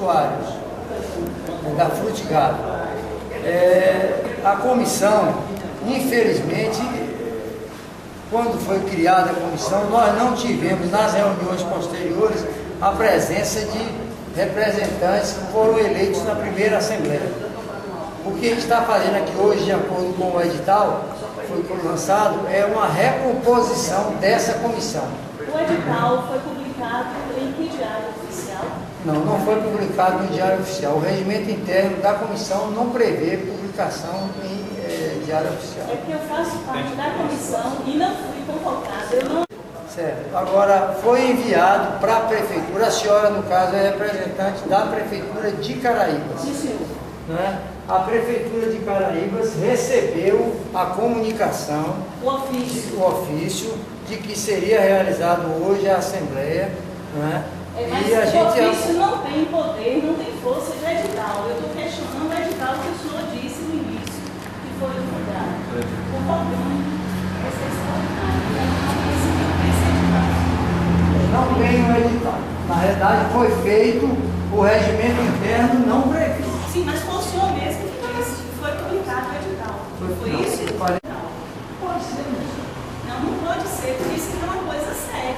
usuários da Frutigado. A comissão, infelizmente, quando foi criada a comissão, nós não tivemos nas reuniões posteriores a presença de representantes que foram eleitos na primeira Assembleia. O que a gente está fazendo aqui hoje, de acordo com o edital que foi lançado, é uma recomposição dessa comissão. O edital foi publicado em que diário oficial? Não foi publicado no Diário Oficial. O regimento interno da comissão não prevê publicação em Diário Oficial. É porque eu faço parte da comissão e não fui convocada. Eu não... Certo. Agora, foi enviado para a Prefeitura. A senhora, no caso, é representante da Prefeitura de Caraíbas. Sim, senhor. Né? A Prefeitura de Caraíbas recebeu a comunicação, O ofício. o ofício de que seria realizado hoje a Assembleia. Né? Mas E a o gente ofício não tem poder, não tem força de edital. Eu estou questionando o edital que o senhor disse no início, que foi divulgado. Por favor, vocês não tem o edital. Na verdade, foi feito o regimento interno não previsto. Sim, mas foi o senhor mesmo que disse que foi publicado o edital. Foi isso? Pode ser, não pode ser, porque isso não é uma coisa séria.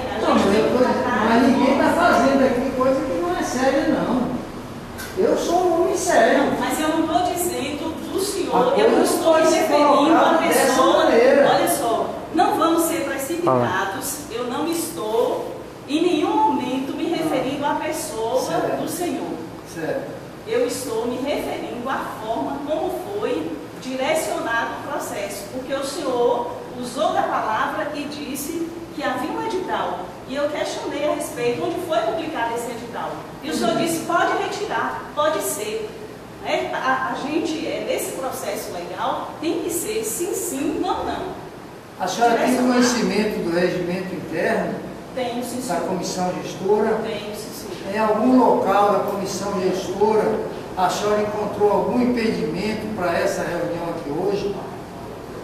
mas ninguém está fazendo aqui coisa que não é séria, não. Eu sou um homem sério. Mas eu não estou dizendo do senhor, A eu não coisa estou me pode ser referindo à colocada dessa pessoa. maneira. Olha só, não vamos ser precipitados, eu não estou em nenhum momento me referindo à pessoa Certo. do Senhor. Certo. Eu estou me referindo à forma como foi direcionado o processo, porque o senhor usou da palavra e disse que havia um edital. E eu questionei a respeito onde foi publicado esse edital. E o senhor disse, pode retirar, pode ser. A gente, nesse processo legal, tem que ser sim, sim, não, não. A senhora tem conhecimento do regimento interno Tenho, sim, da senhor. comissão gestora? Tenho, sim, senhor. Em algum local da comissão gestora, a senhora encontrou algum impedimento para essa reunião aqui hoje?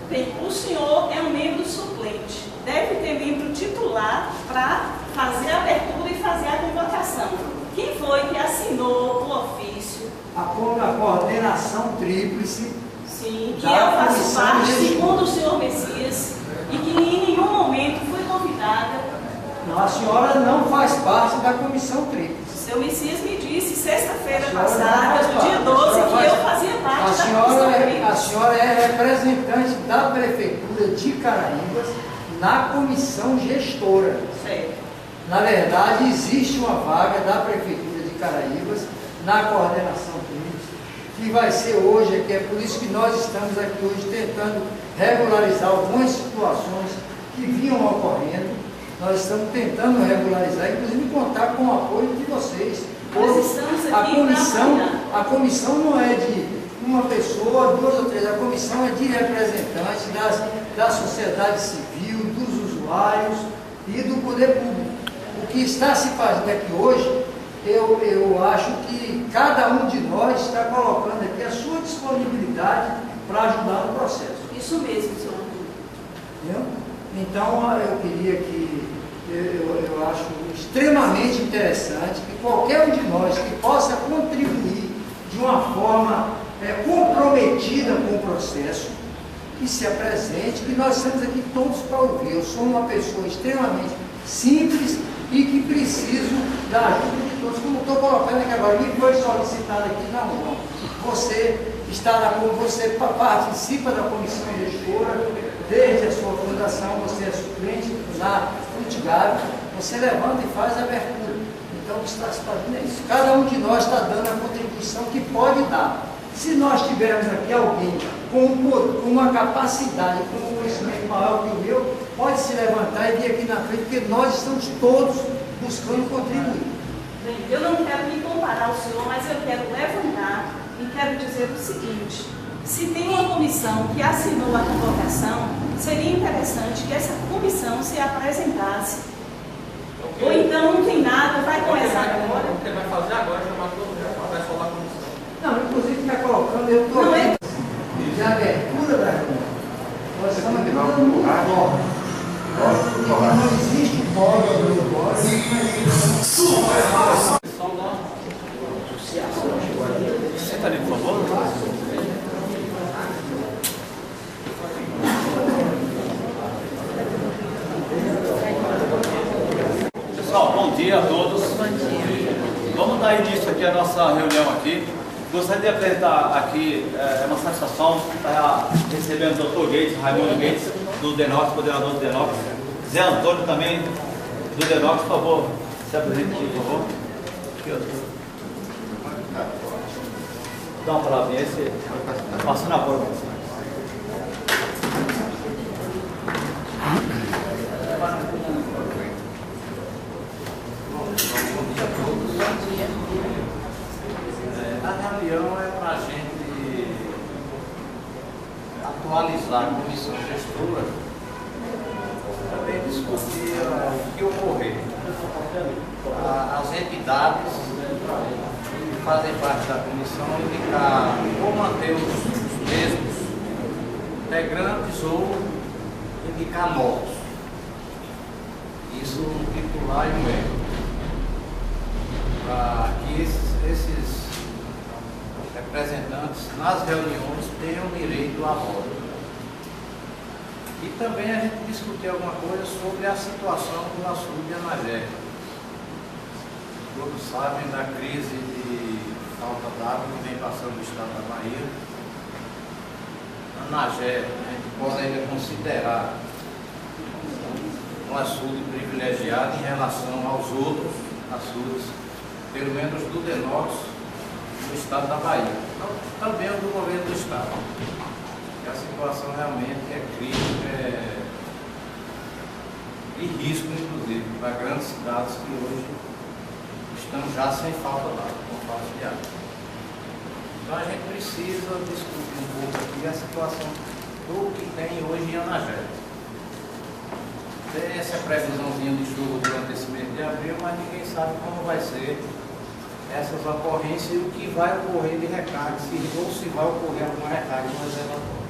Bem, o senhor é um membro suplente. Deve ter membro titular para fazer a abertura e fazer a convocação. Quem foi que assinou o ofício? A coordenação tríplice. Sim, que Da eu faço comissão parte, gestora. segundo o senhor Messias, e que em nenhum momento fui convidada. Não, a senhora não faz parte da comissão tríplice. O senhor Messias me disse sexta-feira A senhora não passada, faz no parte. dia A 12, senhora que faz- eu fazia parte A da senhora, comissão a tríplice. senhora é representante da Prefeitura de Caraíbas na comissão gestora. Certo. Na verdade, existe uma vaga da Prefeitura de Caraíbas na coordenação tríplice, que vai ser hoje aqui. É por isso que nós estamos aqui hoje tentando regularizar algumas situações que vinham ocorrendo. Nós estamos tentando regularizar, inclusive contar com o apoio de vocês. Nós estamos aqui A comissão, para apoiar. a comissão não é de uma pessoa, duas ou três, a comissão é de representantes da sociedade civil, dos usuários e do poder público. O que está se fazendo aqui hoje, eu acho que cada um de nós está colocando aqui a sua disponibilidade para ajudar no processo. Isso mesmo, senhor. Entendeu? Então, eu queria que, eu acho extremamente interessante que qualquer um de nós que possa contribuir de uma forma comprometida com o processo, que se apresente, que nós estamos aqui todos para ouvir. Eu sou uma pessoa extremamente simples e que preciso da ajuda de todos, como estou colocando aqui agora. Me foi solicitado aqui, não. Você você participa da comissão gestora desde a sua fundação, você é suplente na Frutigado, você levanta e faz a abertura. Então, o que está se fazendo é isso. Cada um de nós está dando a contribuição que pode dar. Se nós tivermos aqui alguém com uma capacidade, com um conhecimento maior que o meu, pode se levantar e vir aqui na frente, porque nós estamos todos buscando contribuir. Bem, eu não quero me comparar ao senhor, mas eu quero levantar e quero dizer o seguinte: se tem uma comissão que assinou a convocação, seria interessante que essa comissão se apresentasse. Ou então não tem nada, vai começar agora. O que vai fazer agora é chamar todo mundo, vai falar a comissão. Não, inclusive está colocando, eu estou Não é? de abertura da reunião. Nós estamos aqui dando fórum. Não existe fórum do fórum. Senta ali, por favor. Pessoal, bom dia a todos. Bom dia. Vamos dar início aqui à nossa reunião aqui. Gostaria de apresentar aqui, é uma satisfação estar recebendo o Dr. Gates, Raimundo Gates, do Denox, coordenador do Denox. Zé Antônio também, do Denox, por favor. Se apresente aqui, por favor. Dá uma palavrinha aí, você passando a bola. A reunião é para a gente atualizar a comissão gestora, também discutir o que ocorrer. As entidades que fazem parte da comissão indicar ou manter os mesmos integrantes ou indicar novos. Isso no titular e no membro. Para que esses representantes nas reuniões tenham direito à voz. E também a gente discutir alguma coisa sobre a situação do açude de Anagé. Todos sabem da crise de falta d'água que vem passando no estado da Bahia. Anagé, a gente pode ainda considerar um açude privilegiado em relação aos outros açudes, pelo menos do Denox, do estado da Bahia, também do governo do estado. E a situação realmente é crítica, e risco, inclusive, para grandes cidades que hoje estão já sem falta d'água, com falta de água. Então a gente precisa discutir um pouco aqui a situação do que tem hoje em Anagé. Tem essa previsãozinha de chuva durante esse mês de abril, mas ninguém sabe como vai ser essas ocorrências e o que vai ocorrer de recarga, ou se vai ocorrer alguma recarga no reservatório.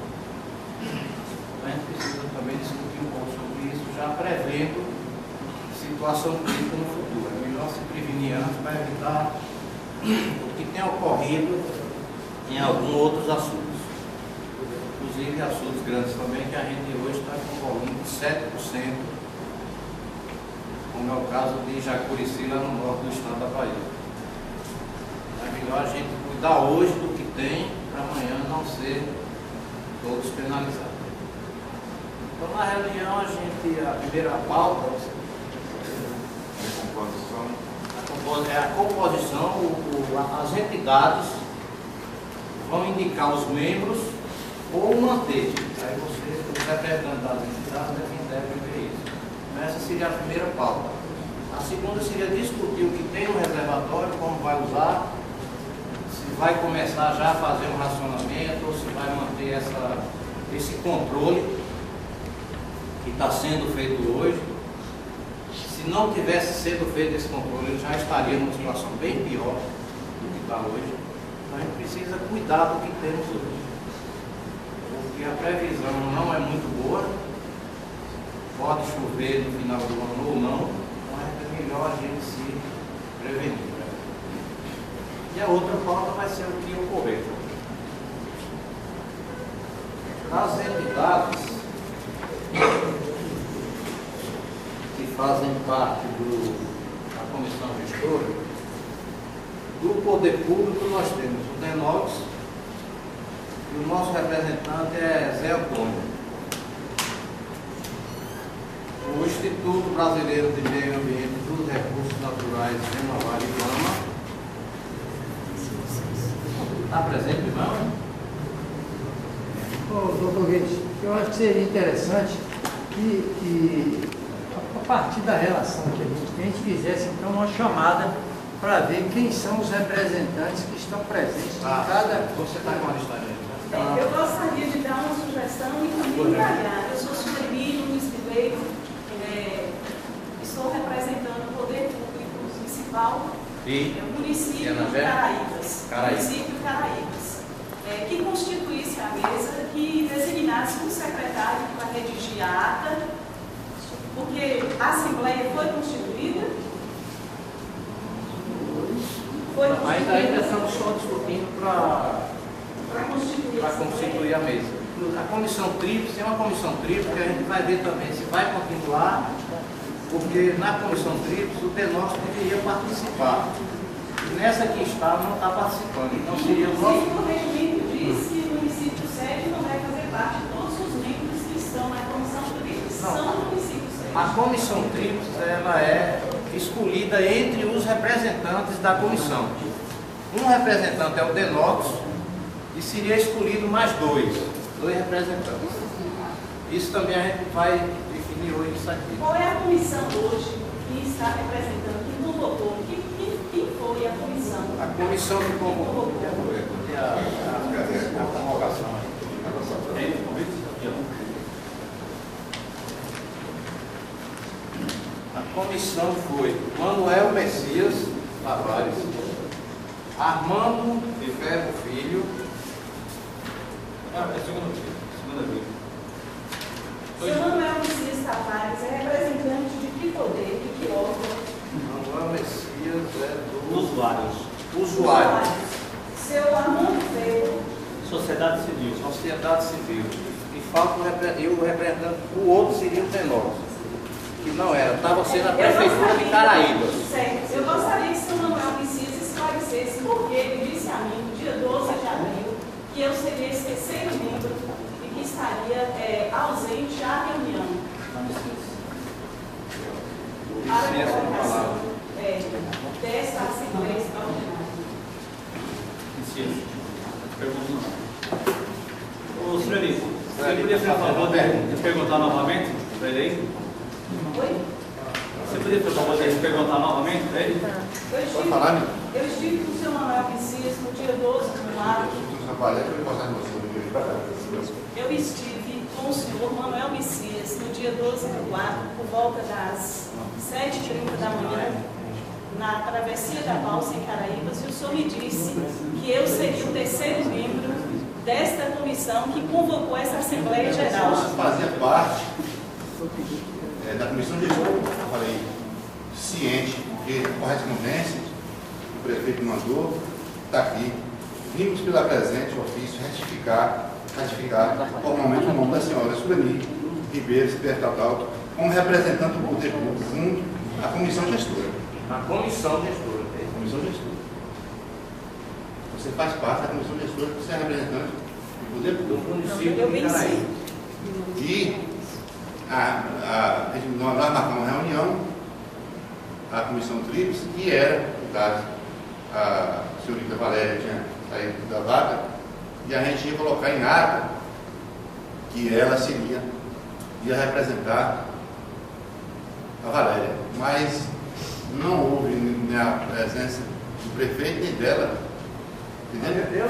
Então a gente precisa também discutir um pouco sobre isso, já prevendo situação crítica no futuro. É melhor se prevenir antes para evitar o que tem ocorrido em alguns outros açudes. Inclusive açudes grandes também, que a gente hoje está com volume de 7%, como é o caso de Jacurici, lá no norte do estado da Bahia. É melhor a gente cuidar hoje do que tem, para amanhã não ser todos penalizados. Então na reunião a primeira pauta é a composição, as entidades vão indicar os membros ou manter. Aí você, os representantes das entidades, devem ver isso. Essa seria a primeira pauta. A segunda seria discutir o que tem no reservatório, como vai usar, se vai começar já a fazer um racionamento, ou se vai manter esse controle que está sendo feito hoje. Se não tivesse sido feito esse controle, ele já estaria numa situação bem pior do que está hoje. Então a gente precisa cuidar do que temos hoje. Porque a previsão não é muito boa, pode chover no final do ano ou não, mas é melhor a gente se prevenir. Né? E a outra pauta vai ser o que ocorrer. As entidades que fazem parte da comissão gestora, do poder público nós temos o Denox e o nosso representante é Zé Antônio. O Instituto Brasileiro de Meio Ambiente e dos Recursos Naturais, Renovar e Lama. Está presente, irmão? Doutor Guedes, eu acho que seria interessante que a partir da relação que a gente fizesse então uma chamada para ver quem são os representantes que estão presentes em cada... Você está com a lista aí? Eu gostaria de dar uma sugestão e também trabalhar. Eu sou Sueli Luiz Ribeiro, estou representando o Poder Público Municipal, município de Caraíbas. Município de Caraíbas. Que constituísse a mesa, que designasse um secretário para redigir a ata, porque a Assembleia foi constituída. foi Mas ainda estamos só discutindo para constituir a mesa. A comissão tríplice é uma comissão tríplice que a gente vai ver também se vai continuar, porque na comissão tríplice o Tenório deveria participar. E nessa que está, não está participando. Então seria o nosso. O regimento diz que o município sede não vai fazer parte de todos os membros que estão na comissão tríplice. Não. São do município sede. A comissão tríplice ela é escolhida entre os representantes da comissão. Um representante é o Denox e seria escolhido mais dois representantes. Isso também a gente vai definir hoje isso aqui. Qual é a comissão hoje que está representando, que convocou? Quem foi a comissão? A comissão que convocou. A convocação. A comissão foi Manuel Messias Tavares, Armando de Ferro Filho. É segunda vez. Seu Manuel Messias Tavares é representante de que poder, de que órgão? Manuel Messias é do Usuários. usuário. Seu Armando Ferro. Sociedade Civil. Sociedade Civil. E falta o representante, o outro seria o Tenório, que não era, estava sendo a prefeitura de Caraíbas. Certo. Eu gostaria que o seu Manuel Messias esclarecesse porque ele disse a mim, no dia 12 de abril, que eu seria esse terceiro membro e que estaria ausente à reunião. Para a colocação desta Assembleia Extraordinária. Pergunta. Ô, senhorita, você poderia, por favor, de perguntar novamente para ele aí? Oi? Você poderia, por favor, de perguntar novamente para ele? Eu estive com o seu Manuel Messias no dia 12 de março. Eu estive com o senhor Manuel Messias no dia 12 de 4, por volta das 7h30 da manhã, na travessia da Balsa em Caraíbas, e o senhor me disse que eu seria o terceiro membro desta comissão que convocou essa Assembleia Geral. Fazia parte da comissão de gestora, eu falei, ciente, porque a correspondência que o prefeito mandou está aqui. Vimos pela presente ofício ratificar formalmente o nome da senhora Suleni Ribeiro Bertaldo como representante do poder público junto à comissão gestora. A comissão gestora. Comissão gestora. Você faz parte da comissão gestora, você é representante do poder Do público. município Eu de venci. Caraíbas. E nós marcamos uma reunião, a comissão tríplice, que era, no caso, a senhorita Valéria tinha saído da vaga, e a gente ia colocar em ata que ela ia representar a Valéria. Mas não houve nem a presença do prefeito nem dela. Entendeu?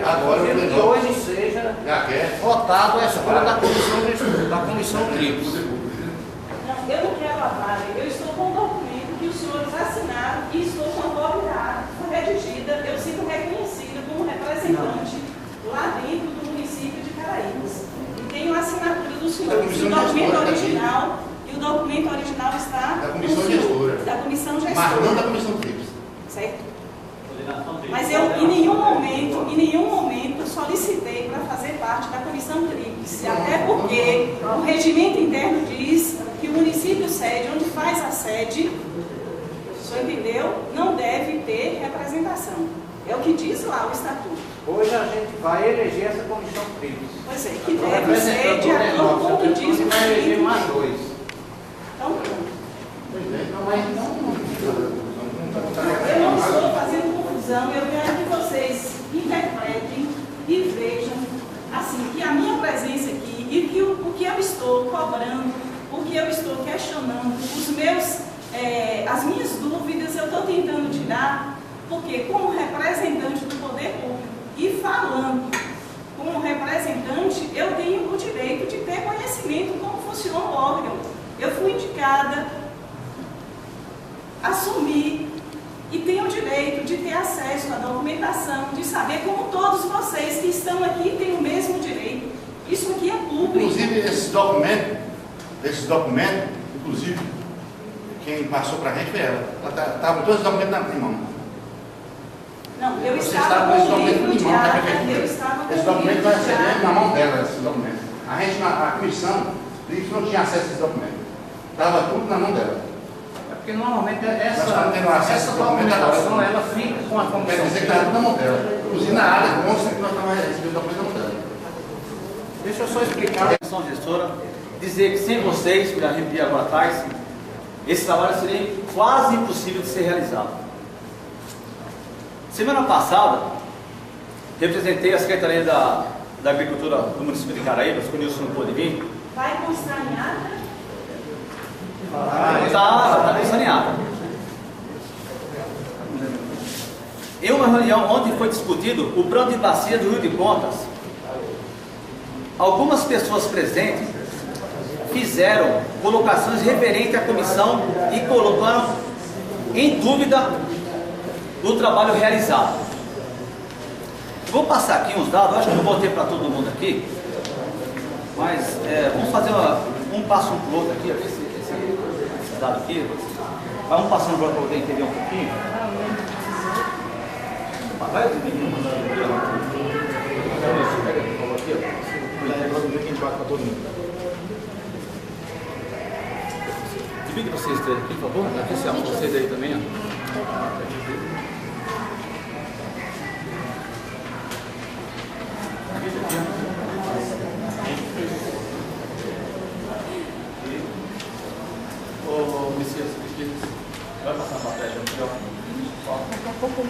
Agora o que hoje seja já quer. votado a escolha da comissão gestora, da comissão tríplice. Não, eu não quero a vaga, eu estou com um documento que os senhores assinaram e estou com a cópia redigida, eu sinto reconhecida como representante lá dentro do município de Caraíbas. E tenho a assinatura do senhor, o documento original, e o documento original está Da comissão no senhor, gestora. da comissão Mas gestora. não da comissão tríplice. Certo? Mas eu em nenhum momento solicitei para fazer parte da comissão tríplice, até porque o regimento interno diz que o município sede, onde faz a sede, o senhor entendeu? Não deve ter representação. É o que diz lá o estatuto. Hoje a gente vai eleger essa comissão tríplice. Pois é, que deve ser de acordo com o que diz o vai eleger regimento. mais dois. Então, pronto. Pois é, então, mas Eu não estou fazendo confusão, eu quero que vocês interpretem e vejam assim, que a minha presença aqui e que o que eu estou cobrando, o que eu estou questionando, as minhas dúvidas eu estou tentando tirar, porque como representante do poder público e falando como representante, eu tenho o direito de ter conhecimento como funciona o órgão. Eu fui indicada, assumi e tenho o direito de ter acesso à documentação, de saber como todos vocês que estão aqui têm o mesmo direito. Isso aqui é público. inclusive esses documentos, inclusive, quem passou para a gente foi ela. Ela estava com todos os documentos na mão. Não, eu Você estava está com esse com o documento livro em de mão da ata, prefeitura. eu estava com Esse o documento livro vai de receber na ata. mão dela, esse documento. A gente, a comissão, não tinha acesso a esse documento. Estava tudo na mão dela. É porque normalmente Nós estamos tendo acesso essa ao documento agora. documentação ela fica com a Quer comissão. dizer que está tudo na mão dela. Inclusive na área consta que nós estamos recebendo o documento na mão dela. Deixa eu só explicar. A comissão gestora dizer que sem vocês, que eu já repeti agora atrás, esse trabalho seria quase impossível de ser realizado. Semana passada, representei a Secretaria da Agricultura do município de Caraíbas, que o Nilson não pôde vir. Vai constar em ata? Está saneada. Em uma reunião onde foi discutido o plano de bacia do Rio de Contas, algumas pessoas presentes fizeram colocações referentes à comissão e colocaram em dúvida o trabalho realizado. Vou passar aqui uns dados, acho que não vou ter para todo mundo aqui, mas vamos fazer um passo um para o outro aqui, esse dado aqui. Vai um passando para poder entender um pouquinho. Vai dividir uma aqui, ó. Pega aqui, por favor, aqui, ó. Divide vocês três aqui, por favor. Aqui, vocês aí também, ó. Ô, Messias, vai passar uma peça aqui, ó. Daqui a pouco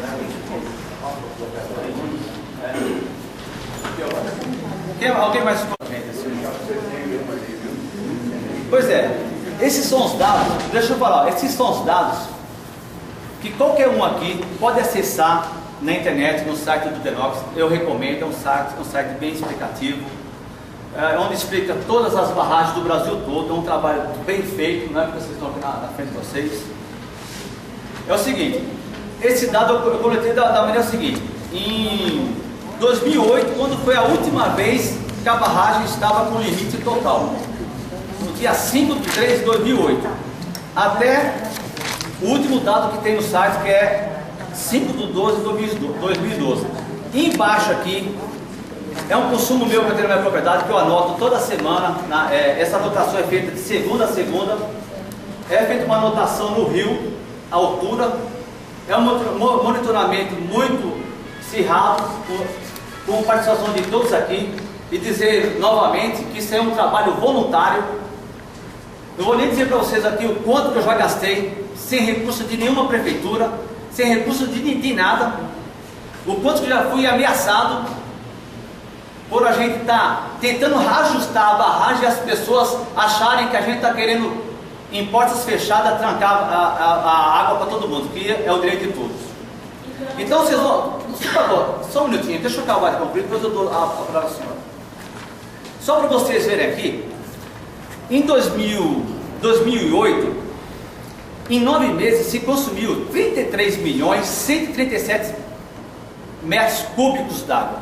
eu Alguém mais? Pois é, esses são os dados, deixa eu falar, esses são os dados que qualquer um aqui pode acessar na internet, no site do Denox. Eu recomendo, é um site bem explicativo, onde explica todas as barragens do Brasil todo. É um trabalho bem feito, não é porque vocês estão aqui na frente de vocês. É o seguinte, esse dado eu coletei da maneira seguinte: em 2008, quando foi a última vez que a barragem estava com limite total, no dia 5 de 3 de 2008, até o último dado que tem no site, que é 5 de 12 de 2012. E embaixo aqui, é um consumo meu que eu tenho na minha propriedade, que eu anoto toda semana. Essa anotação é feita de segunda a segunda. É feita uma anotação no rio, a altura. É um monitoramento muito acirrado, com participação de todos aqui. E dizer novamente que isso é um trabalho voluntário. Não vou nem dizer para vocês aqui o quanto que eu já gastei, sem recurso de nenhuma prefeitura, sem recurso de nada, o quanto que eu já fui ameaçado por a gente estar tentando reajustar a barragem e as pessoas acharem que a gente está querendo, em portas fechadas, trancar a água para todo mundo, que é o direito de todos. Então vocês vão, por favor, só um minutinho, deixa eu acabar de concluir, depois eu dou a palavra à senhora. Só para vocês verem aqui, em 2008, em 9 meses se consumiu 33.137 metros cúbicos d'água.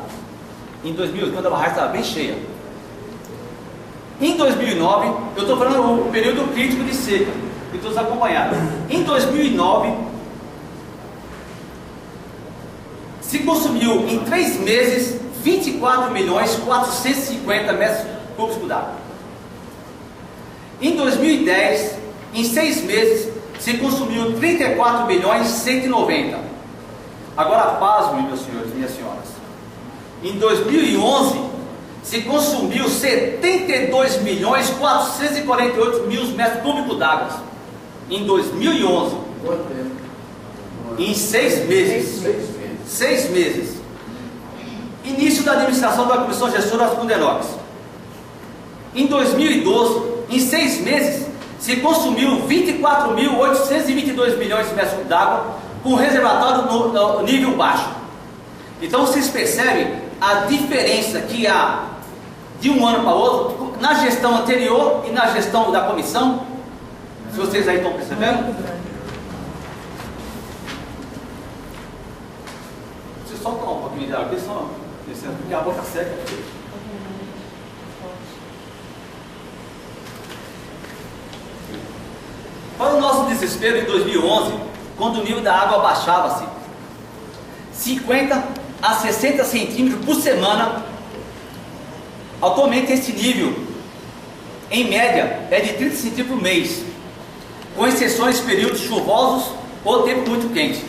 Em 2008, quando a barragem estava bem cheia. Em 2009, eu estou falando o período crítico de seca, que todos acompanharam. Em 2009, se consumiu em 3 meses 24.450 metros cúbicos d'água. Em 2010, em 6 meses, se consumiu 34.190. Agora pasmem, meus senhores e minhas senhoras. Em 2011, se consumiu 72.448.000 metros cúbicos d'água. Em 2011. Quanto tempo? Em 6 meses. 6 meses. Início da administração da Comissão Gestora com Denox. Em 2012, em 6 meses, se consumiu 24.822 milhões de metros d'água, com reservatório no nível baixo. Então vocês percebem a diferença que há de um ano para o outro, na gestão anterior e na gestão da comissão. Se vocês aí estão percebendo? Deixa eu só tomar um pouquinho de água aqui, só descendo, porque a boca seca. Para o nosso desespero, em 2011, quando o nível da água baixava-se, 50 a 60 centímetros por semana. Atualmente esse nível, em média, é de 30 centímetros por mês, com exceções de períodos chuvosos ou tempo muito quente.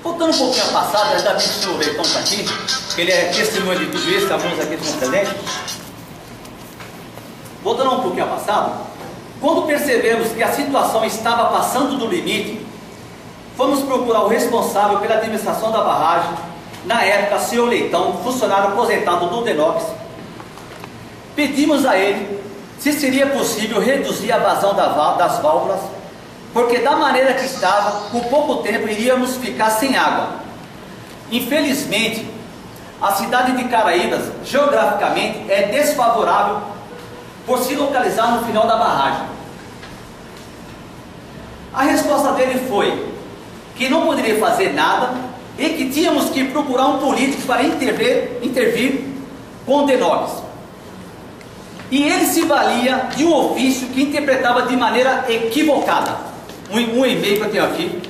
Voltando um pouquinho ao passado, ainda bem que o senhor Leitão está aqui, que ele é testemunha de tudo isso, alguns aqui estão presentes. Voltando um pouquinho ao passado, quando percebemos que a situação estava passando do limite, fomos procurar o responsável pela administração da barragem, na época, o senhor Leitão, funcionário aposentado do Denox. Pedimos a ele se seria possível reduzir a vazão das válvulas, porque da maneira que estava, por pouco tempo iríamos ficar sem água. Infelizmente, a cidade de Caraíbas, geograficamente, é desfavorável por se localizar no final da barragem. A resposta dele foi que não poderia fazer nada e que tínhamos que procurar um político para intervir com o Denox. E ele se valia de um ofício que interpretava de maneira equivocada. Um e-mail que eu tenho aqui,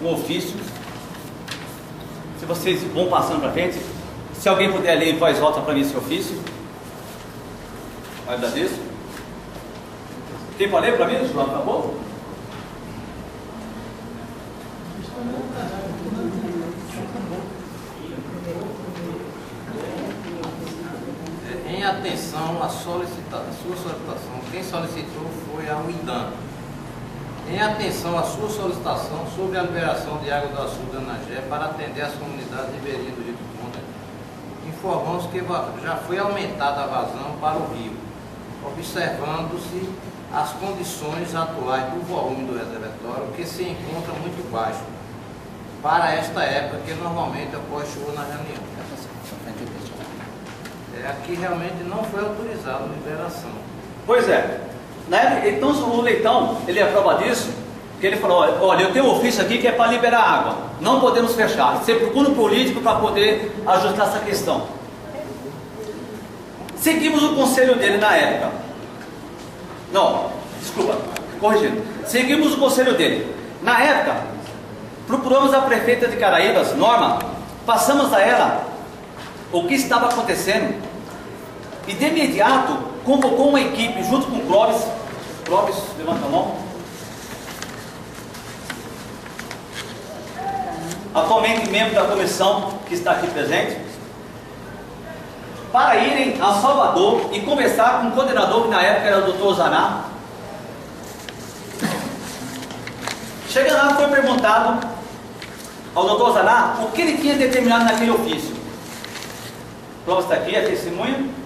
um ofício. Se vocês vão passando para frente, se alguém puder ler em voz alta para mim esse ofício, eu agradeço. Quem pode ler para mim, João, por favor? Em atenção à sua solicitação, quem solicitou foi a UIDAN. Em atenção à sua solicitação sobre a liberação de água do açude da Anagé para atender as comunidades ribeirinhas do Rio do Conde, informamos que já foi aumentada a vazão para o rio, observando-se as condições atuais do volume do reservatório, que se encontra muito baixo para esta época, que normalmente ocorre chuva na reunião. Aqui realmente não foi autorizada a liberação. Pois é. Então o Leitão, ele é prova disso, que ele falou, olha, eu tenho um ofício aqui que é para liberar água, não podemos fechar. Você procura um político para poder ajustar essa questão. Seguimos o conselho dele na época. Não, desculpa, corrigindo. Seguimos o conselho dele. Na época, procuramos a prefeita de Caraíbas, Norma, passamos a ela o que estava acontecendo e de imediato convocou uma equipe junto com o Clóvis, levanta a mão, atualmente membro da comissão que está aqui presente, para irem a Salvador e conversar com o coordenador, que na época era o Dr. Zaná. Chegando lá, foi perguntado ao Dr. Zaná o que ele tinha determinado naquele ofício. Clóvis está aqui, a testemunha.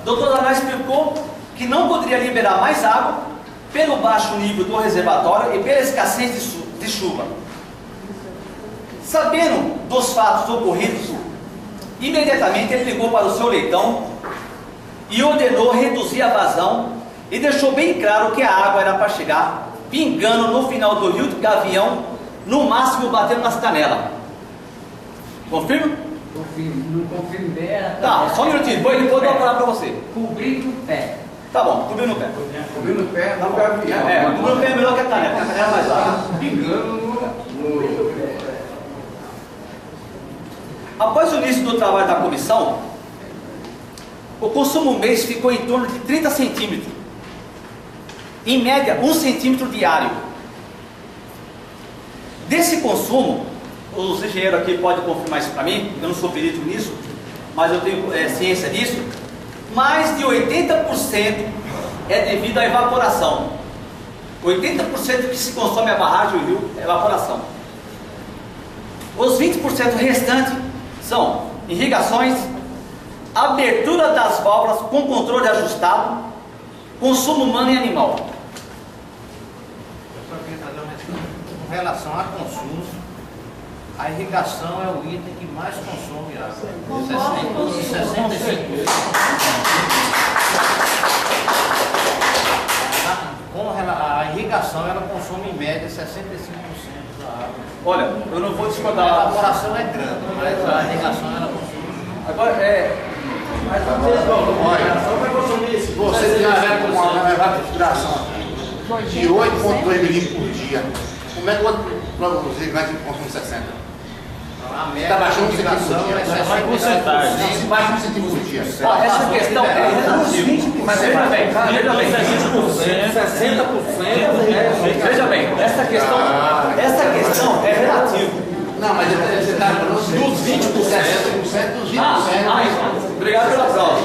O Dr. Zaná explicou que não poderia liberar mais água pelo baixo nível do reservatório e pela escassez de chuva. Sabendo dos fatos ocorridos, imediatamente ele ligou para o seu Leitão e ordenou reduzir a vazão e deixou bem claro que a água era para chegar pingando no final do rio do Gavião, no máximo batendo nas canelas. Confirma? Confirmo, não confirmo bem. Tá, só um minutinho, depois ele pode dar a palavra para você. Cobrir no pé. Tá bom, cobrir no pé. Cobrir no pé, não Gavião. Cobrir no pé é melhor que a canela, porque a canela é mais larga. Pingando no... Após o início do trabalho da comissão, o consumo mês ficou em torno de 30 centímetros. Em média, 1 centímetro diário. Desse consumo, os engenheiros aqui podem confirmar isso para mim, eu não sou perito nisso, mas eu tenho ciência disso, mais de 80% é devido à evaporação. 80% que se consome a barragem do rio é evaporação. Os 20% restantes são irrigações, abertura das válvulas com controle ajustado, consumo humano e animal. Eu só queria fazer uma questão. Com relação a consumos, a irrigação é o item que mais consome água. 65%. A irrigação ela consome em média 65% da água. Olha, eu não vou discordar. A elaboração é grande, mas a irrigação ela consome. Agora Mas se você tiver com uma elevada de filtração de 8,2 milímetros por dia, Como é que o outro gigantes consome 60? A média Está baixando de indicação é Se baixa um centímetro por dia. Essa questão é relativa. Mas veja bem, 60%. veja bem, essa questão é relativa. Não, mas você está falando dos 20%. 60% dos 20%. Obrigado pela prova.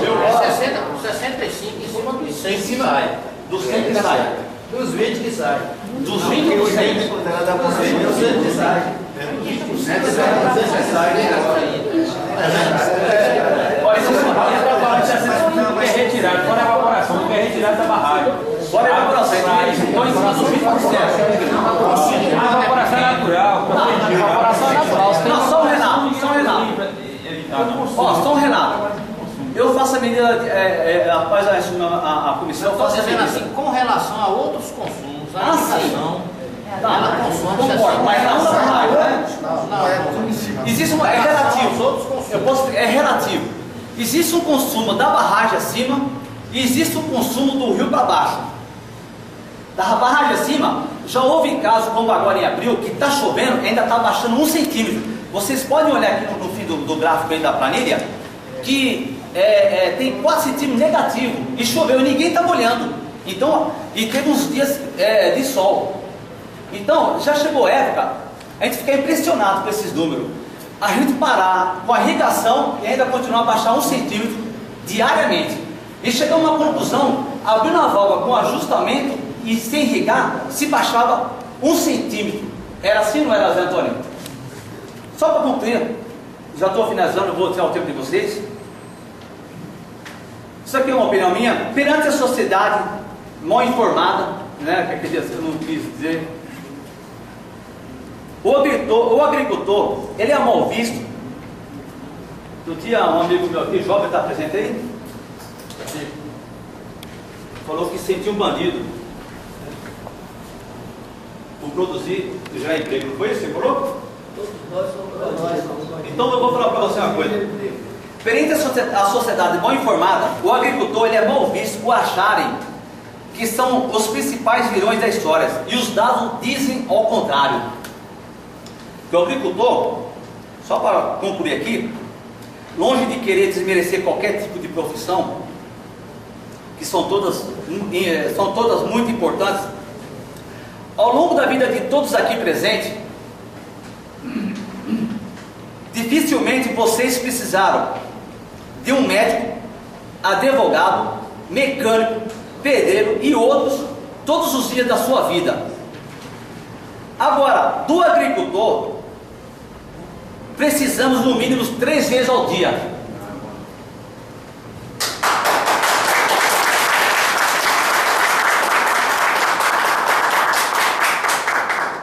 65 em cima dos 100 Em que cima sai. Dos 100 que sai. Dos 20 que sai. Dos 20 ou 100? Dos 20 que sai. 20% Olha, isso é retirado, fora a evaporação, não é retirado da barragem. Fora a evaporação, então em cima dos 20%. A evaporação é natural. A evaporação é natural. Não, só o Renato. Ó, só o Renato. Eu faço a medida, após a comissão, eu Estou faço a dizendo medida. assim, com relação a outros consumos, a sim. indicação, Tá, ela consome concordo, mas não da barragem, né? Não, Existe uma, é os relativo. outros consumos. Eu posso, é relativo. Existe um consumo da barragem acima e existe um consumo do rio para baixo. Da barragem acima, já houve caso como agora em abril, que está chovendo, ainda está baixando 1 centímetro. Vocês podem olhar aqui no fim do gráfico aí da planilha, que tem 4 centímetros negativo, e choveu e ninguém está molhando. Então, e teve uns dias de sol. Então, já chegou a época, a gente fica impressionado com esses números. A gente parar com a irrigação e ainda continuar a baixar 1 centímetro diariamente. E chegamos a uma conclusão, abrindo a válvula com ajustamento e sem irrigar, se baixava 1 centímetro. Era assim ou não era, Zé Antônio? Só para concluir, já estou finalizando, eu vou tirar o tempo de vocês. Isso aqui é uma opinião minha. Perante a sociedade mal informada, né, que eu não quis dizer, o agricultor, ele é mal visto. Eu tinha um amigo meu aqui, jovem, está presente aí? Falou que sentiu um bandido por produzir e gerar emprego. Não foi isso que você falou? Então eu vou falar para você uma coisa. Perante a sociedade mal informada, o agricultor ele é mal visto por acharem que são os principais vilões da história. E os dados dizem ao contrário. O agricultor, só para concluir aqui, longe de querer desmerecer qualquer tipo de profissão, que são todas muito importantes, ao longo da vida de todos aqui presentes, dificilmente vocês precisaram de um médico, advogado, mecânico, pedreiro e outros todos os dias da sua vida. Agora, do agricultor, precisamos no mínimo 3 vezes ao dia.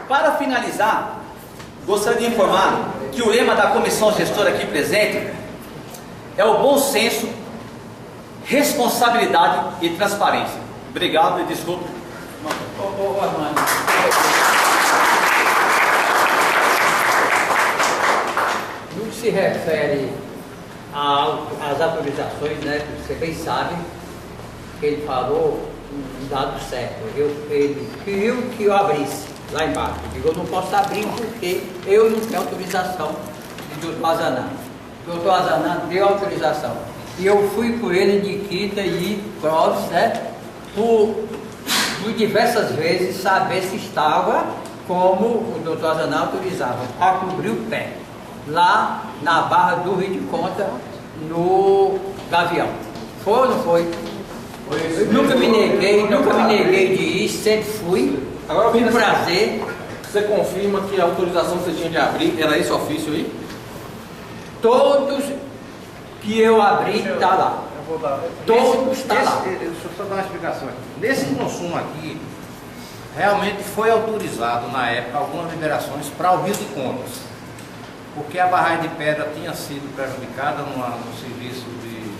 Para finalizar, gostaria de informar que o lema da comissão gestora aqui presente é o bom senso, responsabilidade e transparência. Obrigado e desculpe. Armando. No que se refere às autorizações, né, você bem sabe, ele falou um dado certo. Ele pediu que eu abrisse lá embaixo. Eu digo, eu não posso abrir porque eu não tenho autorização do Dr. Azanã. O Dr. Azanã deu autorização. E eu fui por ele de quinta e provas, né, por diversas vezes saber se estava como o Dr. Azanã autorizava, a cobrir o pé, lá na Barra do Rio de Conta, no Gavião. Foi ou não foi? Nunca me neguei de ir, sempre fui. Agora, com prazer. Você confirma que a autorização que você tinha de abrir era esse ofício aí? Todos que eu abri está lá. Todos está lá. Deixa eu só dar uma explicação aqui. Nesse consumo aqui, realmente foi autorizado na época algumas liberações para o Rio de Contas, porque a barragem de pedra tinha sido prejudicada no serviço de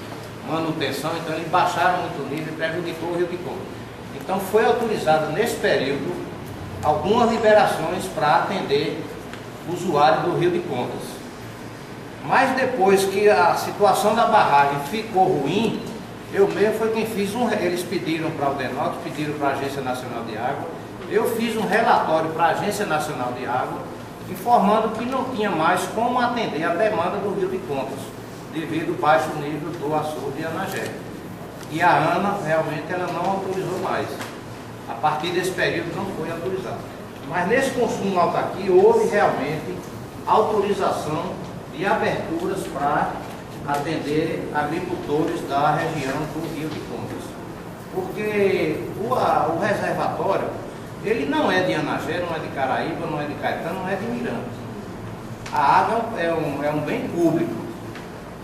manutenção, então eles baixaram muito o nível e prejudicou o Rio de Contas. Então foi autorizado nesse período algumas liberações para atender o usuário do Rio de Contas. Mas depois que a situação da barragem ficou ruim, eu mesmo foi quem fiz eles pediram para o DENOC, pediram para a Agência Nacional de Água eu fiz um relatório para a Agência Nacional de Água, informando que não tinha mais como atender a demanda do Rio de Contas, devido ao baixo nível do açude de Anagé. E a ANA realmente ela não autorizou mais. A partir desse período não foi autorizado. Mas nesse consumo alto aqui houve realmente autorização de aberturas para atender agricultores da região do Rio de Contas. Porque o reservatório, ele não é de Anagé, não é de Caraíba, não é de Caetano, não é de Miranda. A água é um bem público.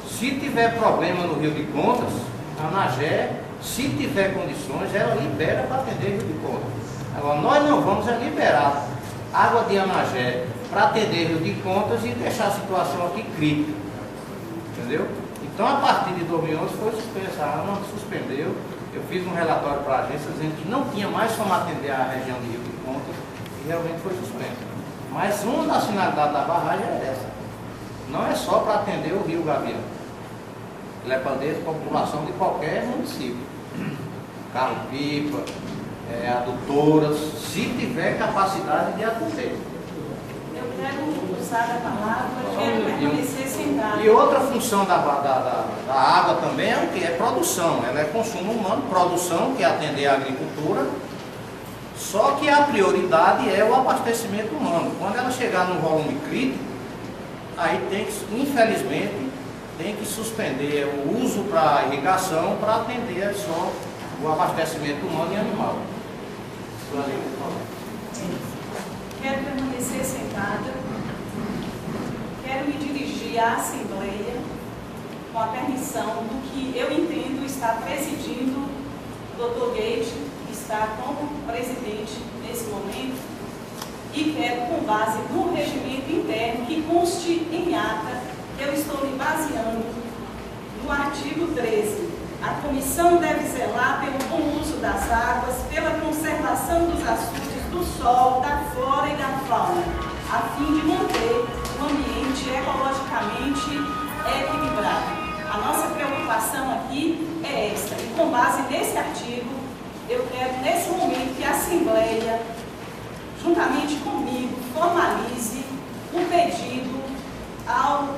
Se tiver problema no Rio de Contas, a Anagé, se tiver condições, ela libera para atender Rio de Contas. Agora, nós não vamos liberar água de Anagé para atender Rio de Contas e deixar a situação aqui crítica. Entendeu? Então, a partir de 2011 foi suspensa, a ANA suspendeu. Eu fiz um relatório para a agência dizendo que não tinha mais como atender a região de Rio de Contas e realmente foi suspensa. Mas uma das finalidades da barragem é essa. Não é só para atender o Rio Gavião. Ele é para atender a população de qualquer município. Carro-pipa, adutoras, se tiver capacidade de atender. Eu quero usar a palavra, quero permanecer sentado. E outra função da água também é o que? É produção. Ela é consumo humano, produção, que é atender a agricultura. Só que a prioridade é o abastecimento humano. Quando ela chegar no volume crítico, aí tem que, infelizmente, tem que suspender o uso para irrigação para atender só o abastecimento humano e animal. Quero permanecer sentada. Quero me dirigir à Assembleia com a permissão do que eu entendo está presidindo o Dr. Gate, que está como presidente nesse momento, e quero, com base no regimento interno, que conste em ata, que eu estou me baseando no artigo 13. A comissão deve zelar pelo bom uso das águas, pela conservação dos açudes, do solo, da flora e da fauna, a fim de manter o ambiente ecologicamente equilibrado. A nossa preocupação aqui é esta, e com base nesse artigo, eu quero, nesse momento, que a Assembleia, juntamente comigo, formalize o pedido ao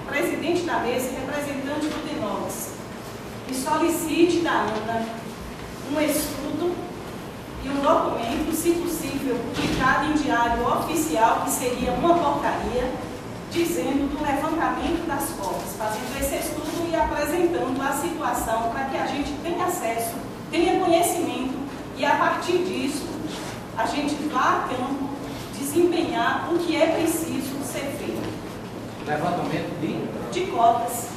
presidente da mesa e representante do DENOX, e solicite da ANA um estudo e um documento, se possível, publicado em diário oficial, que seria uma portaria, dizendo do levantamento das cotas, fazendo esse estudo e apresentando a situação para que a gente tenha acesso, tenha conhecimento e, a partir disso, a gente vá a campo desempenhar o que é preciso ser feito. Levantamento de cotas.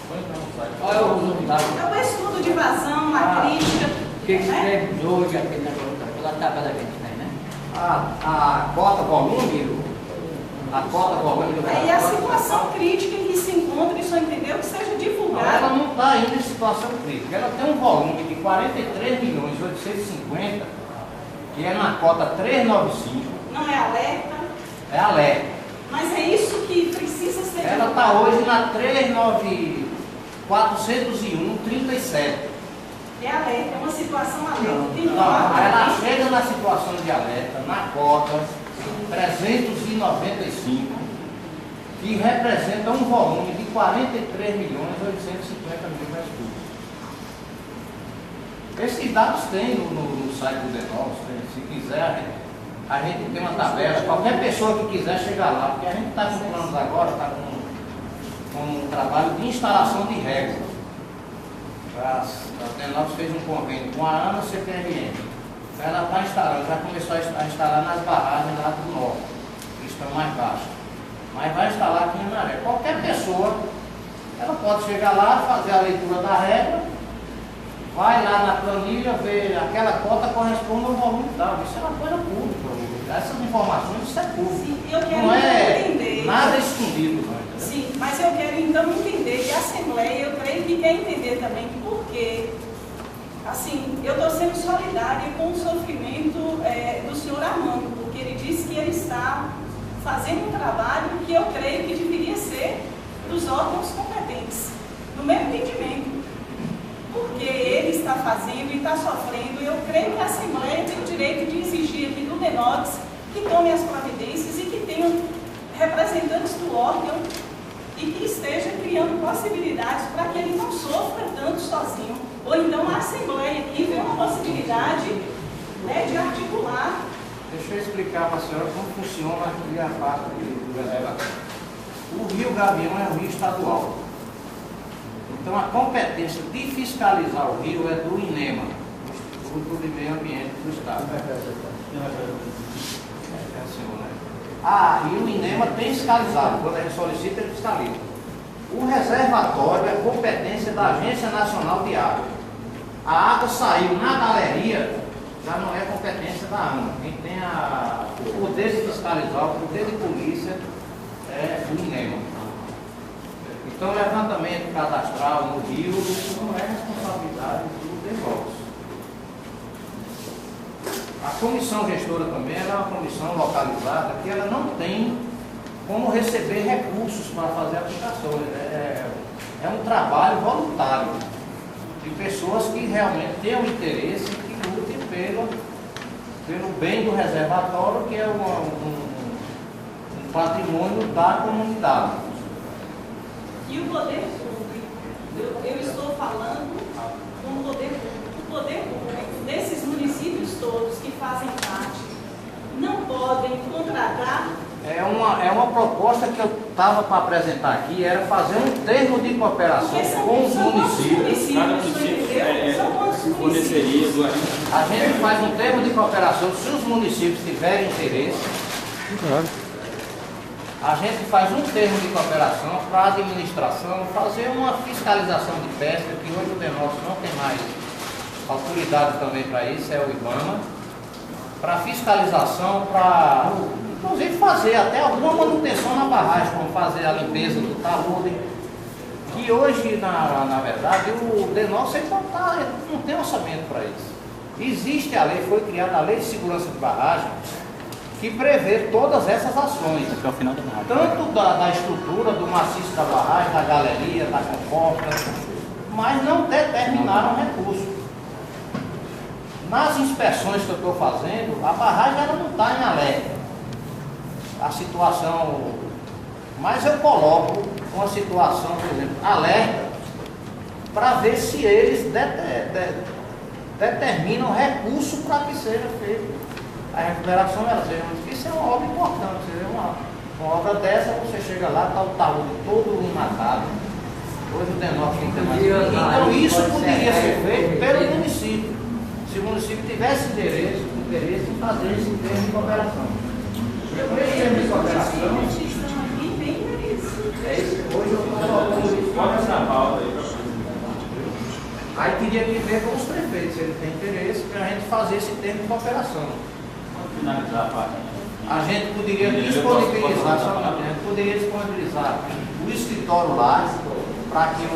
Qual é o resultado? É o estudo de vazão, a crítica. O que escreve hoje aquele negócio da tabela da gente, né? A cota volume, a cota volume. E a situação crítica em que se encontra, e só entendeu que seja divulgada. Ela não está ainda em situação crítica. Ela tem um volume de 43.850, que é na cota 395. Não é alerta? É alerta. Mas é isso que precisa ser divulgado. Ela está hoje na 401,37. É alerta, é uma situação alerta. Ela chega na situação de alerta, na cota 395, que representa um volume de 43.850.000 metros cúbicos. Esses dados tem no site do DENOX, se quiser, a gente tem uma tabela, qualquer pessoa que quiser chegar lá, porque a gente está com planos agora, está com um trabalho de instalação de regras. A DENOX fez um convênio com a ANA CPRM. Ela está instalando, já começou a instalar nas barragens lá do norte, que estão mais baixas. Mas vai instalar aqui em Anaré. Qualquer pessoa, ela pode chegar lá, fazer a leitura da regra, vai lá na planilha, ver aquela cota corresponde ao volume tal. Isso é uma coisa pública. Essas informações, isso é público. Sim, eu quero não é entender. Nada escondido. Não, sim, mas eu quero então entender, e a Assembleia, eu creio que quer entender também porque, assim, eu estou sendo solidária com o sofrimento do senhor Armando, porque ele disse que ele está fazendo um trabalho que eu creio que deveria ser dos órgãos competentes, no meu entendimento, porque ele está está fazendo e está sofrendo. Eu creio que a Assembleia tem o direito de exigir aqui do DENOX que tome as providências e que tenham representantes do órgão e que esteja criando possibilidades para que ele não sofra tanto sozinho. Ou então a Assembleia aqui vê uma possibilidade, né, de articular. Deixa eu explicar para a senhora como funciona aqui a parte do reservatório. O Rio Gavião é um rio estadual. Então a competência de fiscalizar o rio é do INEMA, Instituto de Meio Ambiente do Estado. E o INEMA tem fiscalizado, quando a gente solicita, ele fiscaliza. O reservatório é competência da Agência Nacional de Água. A água saiu na galeria, já não é competência da ANA. Quem tem o poder de fiscalizar, o poder de polícia é o INEMA. Então, o levantamento cadastral no rio não é responsabilidade do DENOX. A comissão gestora também ela é uma comissão localizada que ela não tem como receber recursos para fazer aplicações. É um trabalho voluntário de pessoas que realmente têm um interesse e que lutem pelo bem do reservatório, que é um patrimônio da comunidade. E o poder público, eu estou falando com o poder público. O poder público desses municípios todos que fazem parte não podem contratar. É uma proposta que eu estava para apresentar aqui, era fazer um termo de cooperação com os municípios. Forneceria do A gente faz um termo de cooperação, se os municípios tiverem interesse. A gente faz um termo de cooperação para a administração fazer uma fiscalização de pesca, que hoje o DENOX não tem mais autoridade também para isso, é o IBAMA, para fiscalização, para inclusive fazer até alguma manutenção na barragem, como fazer a limpeza do talude, que hoje, na verdade, o DENOX ele não tem orçamento para isso. Existe a lei, foi criada a Lei de Segurança de Barragem, que prevê todas essas ações, tanto da estrutura, do maciço da barragem, da galeria, da comporta, mas não determinaram recurso. Nas inspeções que eu estou fazendo, a barragem ela não está em alerta. A situação, mas eu coloco uma situação, por exemplo, alerta, para ver se eles determinam recurso para que seja feito a recuperação. Isso é uma obra importante. Você vê uma obra dessa, você chega lá, está o talude todo enlatado. Hoje o DENOX não tem mais. Então isso poderia ser feito pelo município. Se o município tivesse interesse em fazer esse termo de cooperação. Esse termo de cooperação, hoje eu estou colocando. Aí teria que ver com os prefeitos, se eles têm interesse, para a gente fazer esse termo de cooperação. A gente poderia disponibilizar, o escritório lá, para que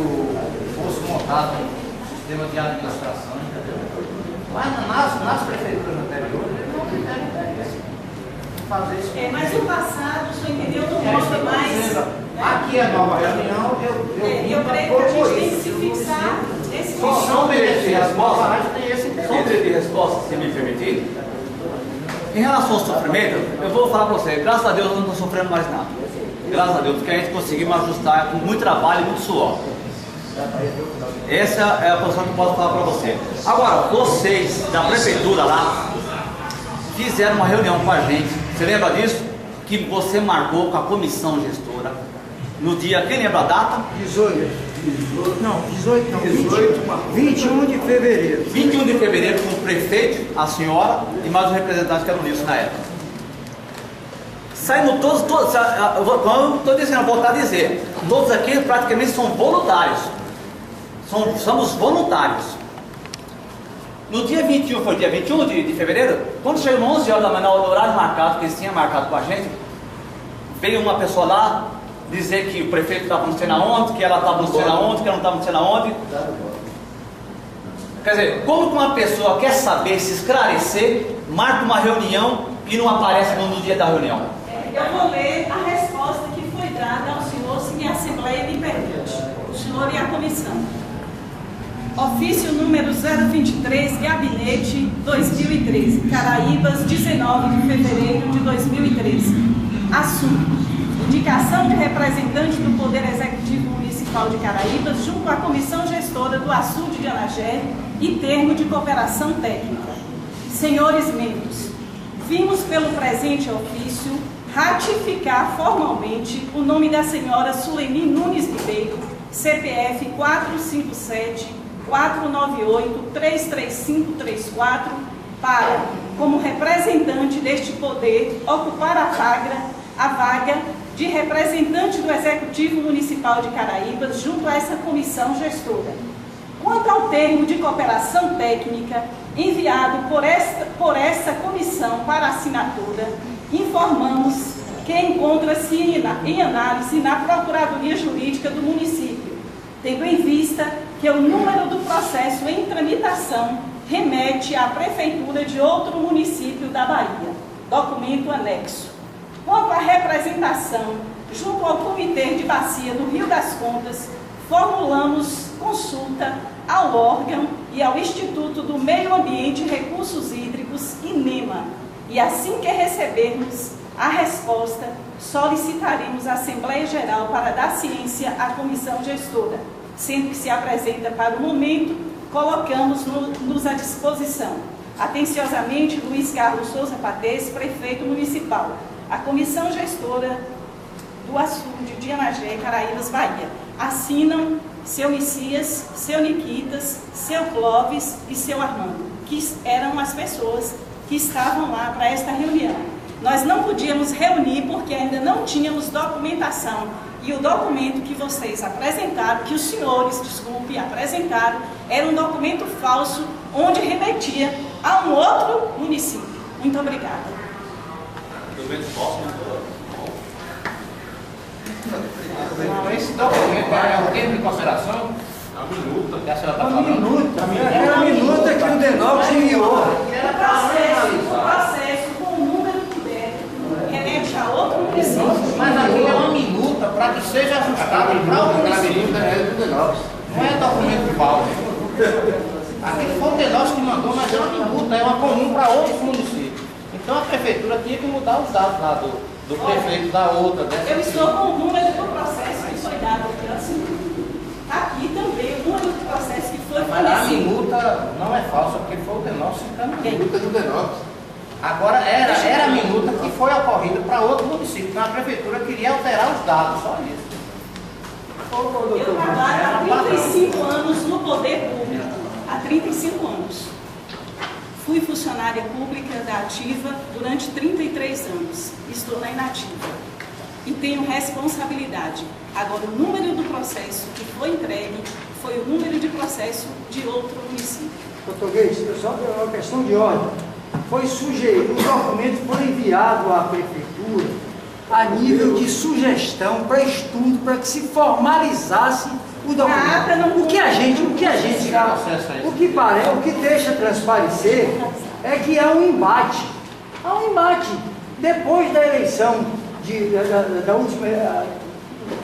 fosse montado um sistema de administração, entendeu? Mas nas prefeituras anteriores, eles não tiveram interesse em fazer isso. Mas no passado, o senhor entendeu, não mostra mais. Aqui é nova reunião, eu creio que a gente tem que se fixar nesse Só um direito de resposta, tem esse interesse. só um direito de resposta, se me permitir. Em relação ao sofrimento, eu vou falar para você, graças a Deus eu não estou sofrendo mais nada. Graças a Deus, porque a gente conseguiu ajustar com muito trabalho e muito suor. Essa é a posição que eu posso falar para você. Agora, vocês da prefeitura lá fizeram uma reunião com a gente. Você lembra disso? Que você marcou com a comissão gestora no dia, quem lembra a data? 21 de fevereiro. 21 de fevereiro, com o prefeito, a senhora e mais um representante que era o Nilson na época. Saímos todos, quando estou dizendo, vou voltar a dizer, todos aqui praticamente são voluntários. Somos voluntários. No dia 21, foi dia 21 de fevereiro, quando chegou 11 horas da manhã, no horário marcado, que eles tinham marcado com a gente, veio uma pessoa lá dizer que o prefeito estava não sei na onde, que ela estava não sei na onde, que ela não estava não sei na onde. Quer dizer, como que uma pessoa quer saber, se esclarecer, marca uma reunião e não aparece no dia da reunião? Eu vou ler a resposta que foi dada ao senhor, se a Assembleia me permite, o senhor e a comissão. Ofício número 023, Gabinete 2013, Caraíbas, 19 de fevereiro de 2013. Assunto: indicação de representante do Poder Executivo Municipal de Caraíbas junto à Comissão Gestora do Açude de Anagé e termo de cooperação técnica. Senhores membros, vimos pelo presente ofício ratificar formalmente o nome da senhora Suleni Nunes Ribeiro, CPF 457-498-33534, para, como representante deste poder, ocupar a vaga de representante do Executivo Municipal de Caraíbas junto a essa comissão gestora. Quanto ao termo de cooperação técnica enviado por essa comissão para assinatura, informamos que encontra-se em análise na Procuradoria Jurídica do município, tendo em vista que o número do processo em tramitação remete à Prefeitura de outro município da Bahia. Documento anexo. Quanto à representação junto ao Comitê de Bacia do Rio das Contas, formulamos consulta ao órgão e ao Instituto do Meio Ambiente e Recursos Hídricos, INEMA, e assim que recebermos a resposta, solicitaremos a Assembleia Geral para dar ciência à comissão gestora. Sempre que se apresenta para o momento, colocamos-nos à disposição. Atenciosamente, Luiz Carlos Souza Patês, Prefeito Municipal. A comissão gestora do Açude de Anagé, Caraíbas, Bahia. Assinam seu Messias, seu Niquitas, seu Clóvis e seu Armando, que eram as pessoas que estavam lá para esta reunião. Nós não podíamos reunir porque ainda não tínhamos documentação. E o documento que vocês apresentaram, que os senhores, desculpe, apresentaram, era um documento falso, onde remetia a um outro município. Muito obrigada. Não, esse documento é o termo de consideração? A minuta. Que a senhora está falando? É a minuta que o Denox enviou. O processo com o número do débito remete a outro município. Mas aqui é uma minuta para que seja ajustado para o município. Não é documento falso. Aquele foi o Denox que mandou, mas é uma minuta, é uma comum para outros municípios. Então a prefeitura tinha que mudar os dados lá do prefeito da outra. Eu estou com o número do processo que foi dado aqui, assim. Aqui também o número do processo que foi Mas a fornecido. minuta não é falsa, porque foi o Denox que encaminhou. Minuta do Denox. Agora era a minuta que foi ocorrida para outro município. Então a prefeitura queria alterar os dados, só isso. Eu trabalho há 35 anos no poder público. Há 35 anos. Fui funcionária pública da ativa durante 33 anos. Estou na inativa. E tenho responsabilidade. Agora, o número do processo que foi entregue foi o número de processo de outro município. Doutor Guedes, só uma questão de ordem. Foi sugerido, o documento foi enviado à prefeitura a nível de sugestão para estudo, para que se formalizasse o documento. O que deixa transparecer é que há um embate. Há um embate. Depois da eleição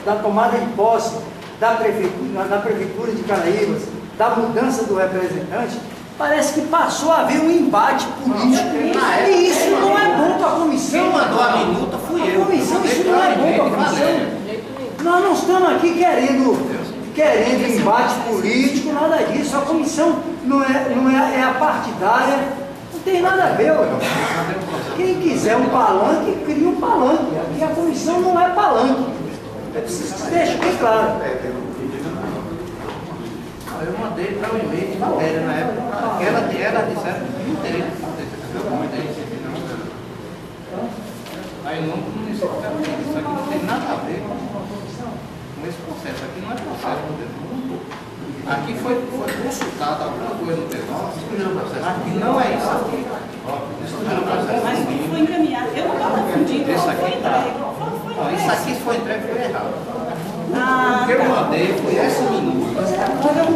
da tomada de posse da prefeitura de Caraíbas, da mudança do representante, parece que passou a haver um embate político. E isso não é bom para a comissão. Quem mandou a minuta fui eu. Isso não é bom para a comissão. Nós não estamos aqui querendo embate político, nada disso. A comissão não é a partidária, não tem nada a ver. Quem quiser um palanque, cria um palanque. Aqui a comissão não é palanque. Deixa bem claro. Eu mandei para o e-mail de Valéria na época. Ela disseram que não tem. Aí não isso aqui não tem nada a ver com esse processo. Aqui não é processo. Aqui foi consultado alguma coisa no Denox. Aqui não é isso aqui. Mas o que foi encaminhado, eu não estava confundindo. Isso aqui tá. Não, isso aqui foi entregue foi errado. O que eu mandei foi essa minuta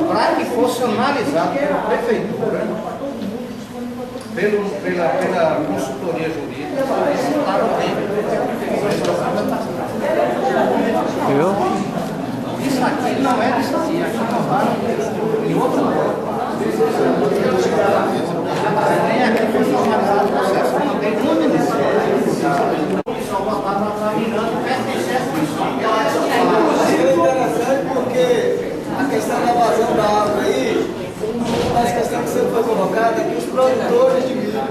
para que fosse analisado pela prefeitura, pela consultoria jurídica, para o tempo. Isso aqui não é disso aqui, aqui não vai em outro lugar. Miranda pertence a essa comissão. Inclusive é interessante porque a questão da vazão da água aí, uma das questões que sempre foi colocada é que os produtores de milho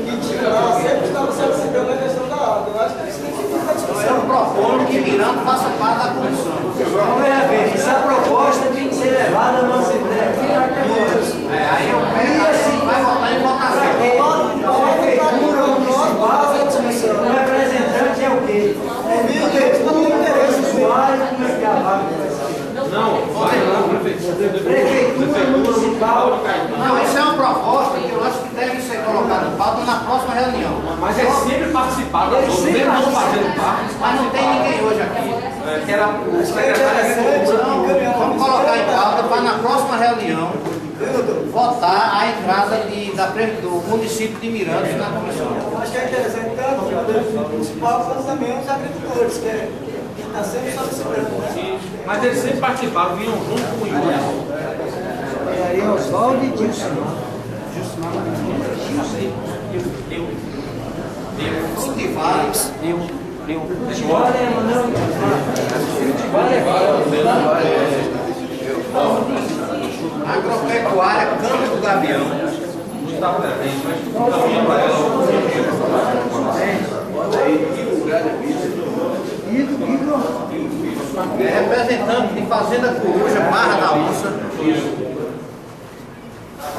que tinham lá sempre estavam solicitando a questão da água. Eu acho que eles têm que ficar discussão. Eu proponho que Miranda faça parte da comissão. Vamos ver, essa proposta tem que ser levada na Assembleia. Aí eu pego assim, vai votar em votação. A prefeitura municipal, o representante é o quê? Não, vai lá, Prefeitura municipal. Não, isso é uma proposta que eu acho que deve ser colocada em pauta na próxima reunião. mas é sempre participar da mesmo não fazendo parte. Mas não tem ninguém hoje aqui. Que era o secretário da Agricultura. Então, vamos colocar em pauta para na próxima reunião votar a entrada do município de Miranda na comissão. Eu acho que é interessante tanto o poder municipal quanto também os agricultores, que está sempre solicitando, né? Mas eles sempre participaram, vinham junto com o Yuri. E aí, Oswaldo e Dilson. Cultivares. Olha, Agropecuária Campo do Gavião. Não está presente, mas caminha para ela. Representante de Fazenda Coruja, Barra da Onça.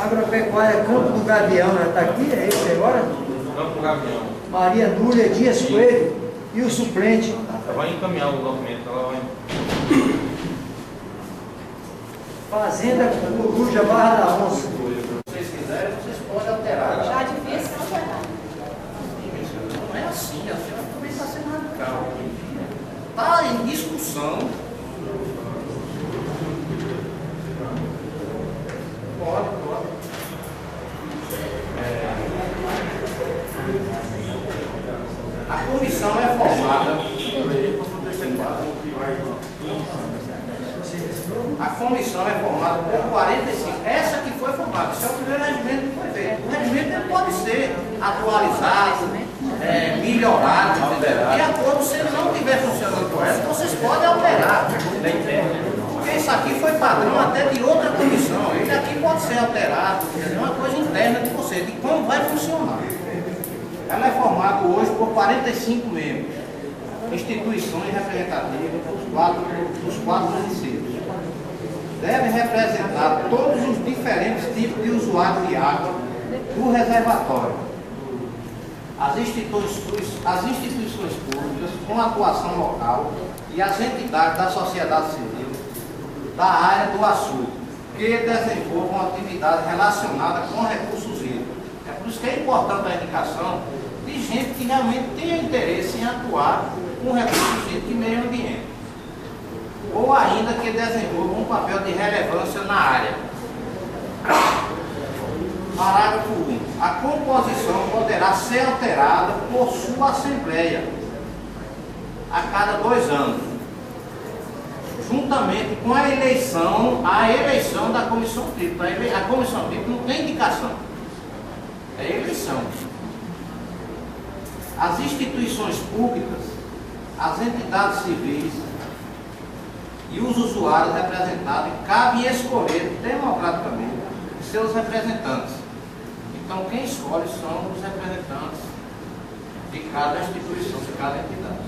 Agropecuária Campo do Gavião, ela está aqui, é esse agora? Campo Gavião. Maria Núlia Dias Coelho e o suplente. Ela vai encaminhar o documento, ela vai. Fazenda Coruja, Barra da Onça. Se vocês quiserem, vocês podem alterar. Já devia ser alterado. Não é assim, a senhora também está sendo radical. Está em discussão. Pode. A comissão é formada. A comissão é formada por 45. Essa que foi formada, esse é o primeiro regimento que foi feito. O regimento ele pode ser atualizado, melhorado, de acordo, se ele não estiver funcionando correto, vocês podem alterar. Porque isso aqui foi padrão até de outra comissão. Ele aqui pode ser alterado, é uma coisa interna de vocês, de como vai funcionar. Ela é formada hoje por 45 membros, instituições representativas dos quatro municípios. Deve representar todos os diferentes tipos de usuários de água do reservatório. As instituições públicas com atuação local e as entidades da sociedade civil da área do açude, que desenvolvam atividades relacionadas com recursos hídricos. É por isso que é importante a indicação de gente que realmente tenha interesse em atuar com recursos hídricos e meio ambiente, ou ainda que desenvolvam um papel de relevância na área. Parágrafo 1. A composição poderá ser alterada por sua Assembleia a cada 2 anos, juntamente com a eleição da Comissão Tríplice. A Comissão Tríplice não tem indicação, é eleição. As instituições públicas, as entidades civis e os usuários representados cabem escolher democraticamente seus representantes. Então, quem escolhe são os representantes de cada instituição, de cada entidade.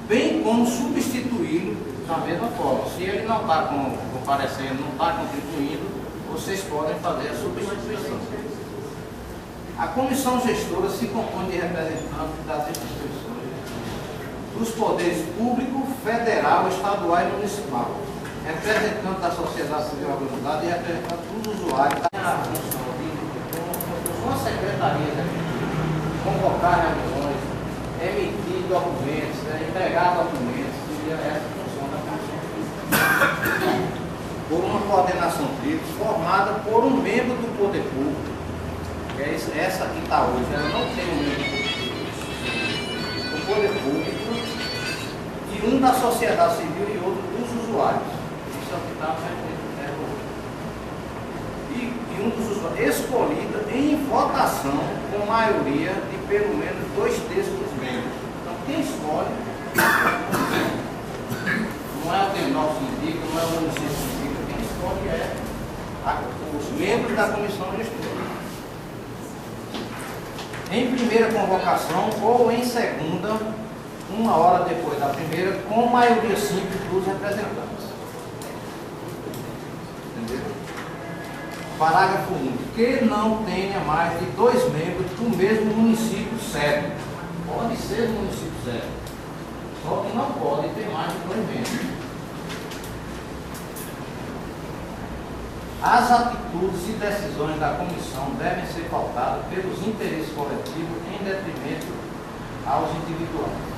Bem como substituí-lo da mesma forma. Se ele não está comparecendo, não está contribuindo, vocês podem fazer a substituição. A comissão gestora se compõe de representantes das instituições, dos poderes público, federal, estadual e municipal, representante da sociedade civil organizada e representante dos usuários da função de uma secretaria, convocar reuniões, emitir documentos, entregar documentos, e essa função da comissão por uma coordenação tríplice formada por um membro do poder público, que é essa que está hoje, ela não tem um membro do poder público, e um da sociedade civil e outro dos usuários. Isso é o que está e um dos usuários escolhido em votação com maioria de pelo menos 2/3 dos membros. Então quem escolhe Não é o Tenópolis que indica, não é o município que indica, quem escolhe é os membros da comissão gestora. Em primeira convocação ou em segunda, 1 hora depois da primeira, com maioria simples dos representantes. Entendeu? Parágrafo 1. Que não tenha mais de 2 membros do mesmo município sede. Pode ser do município sede. Só que não pode ter mais de 2 membros. As atitudes e decisões da comissão devem ser pautadas pelos interesses coletivos em detrimento aos individuais.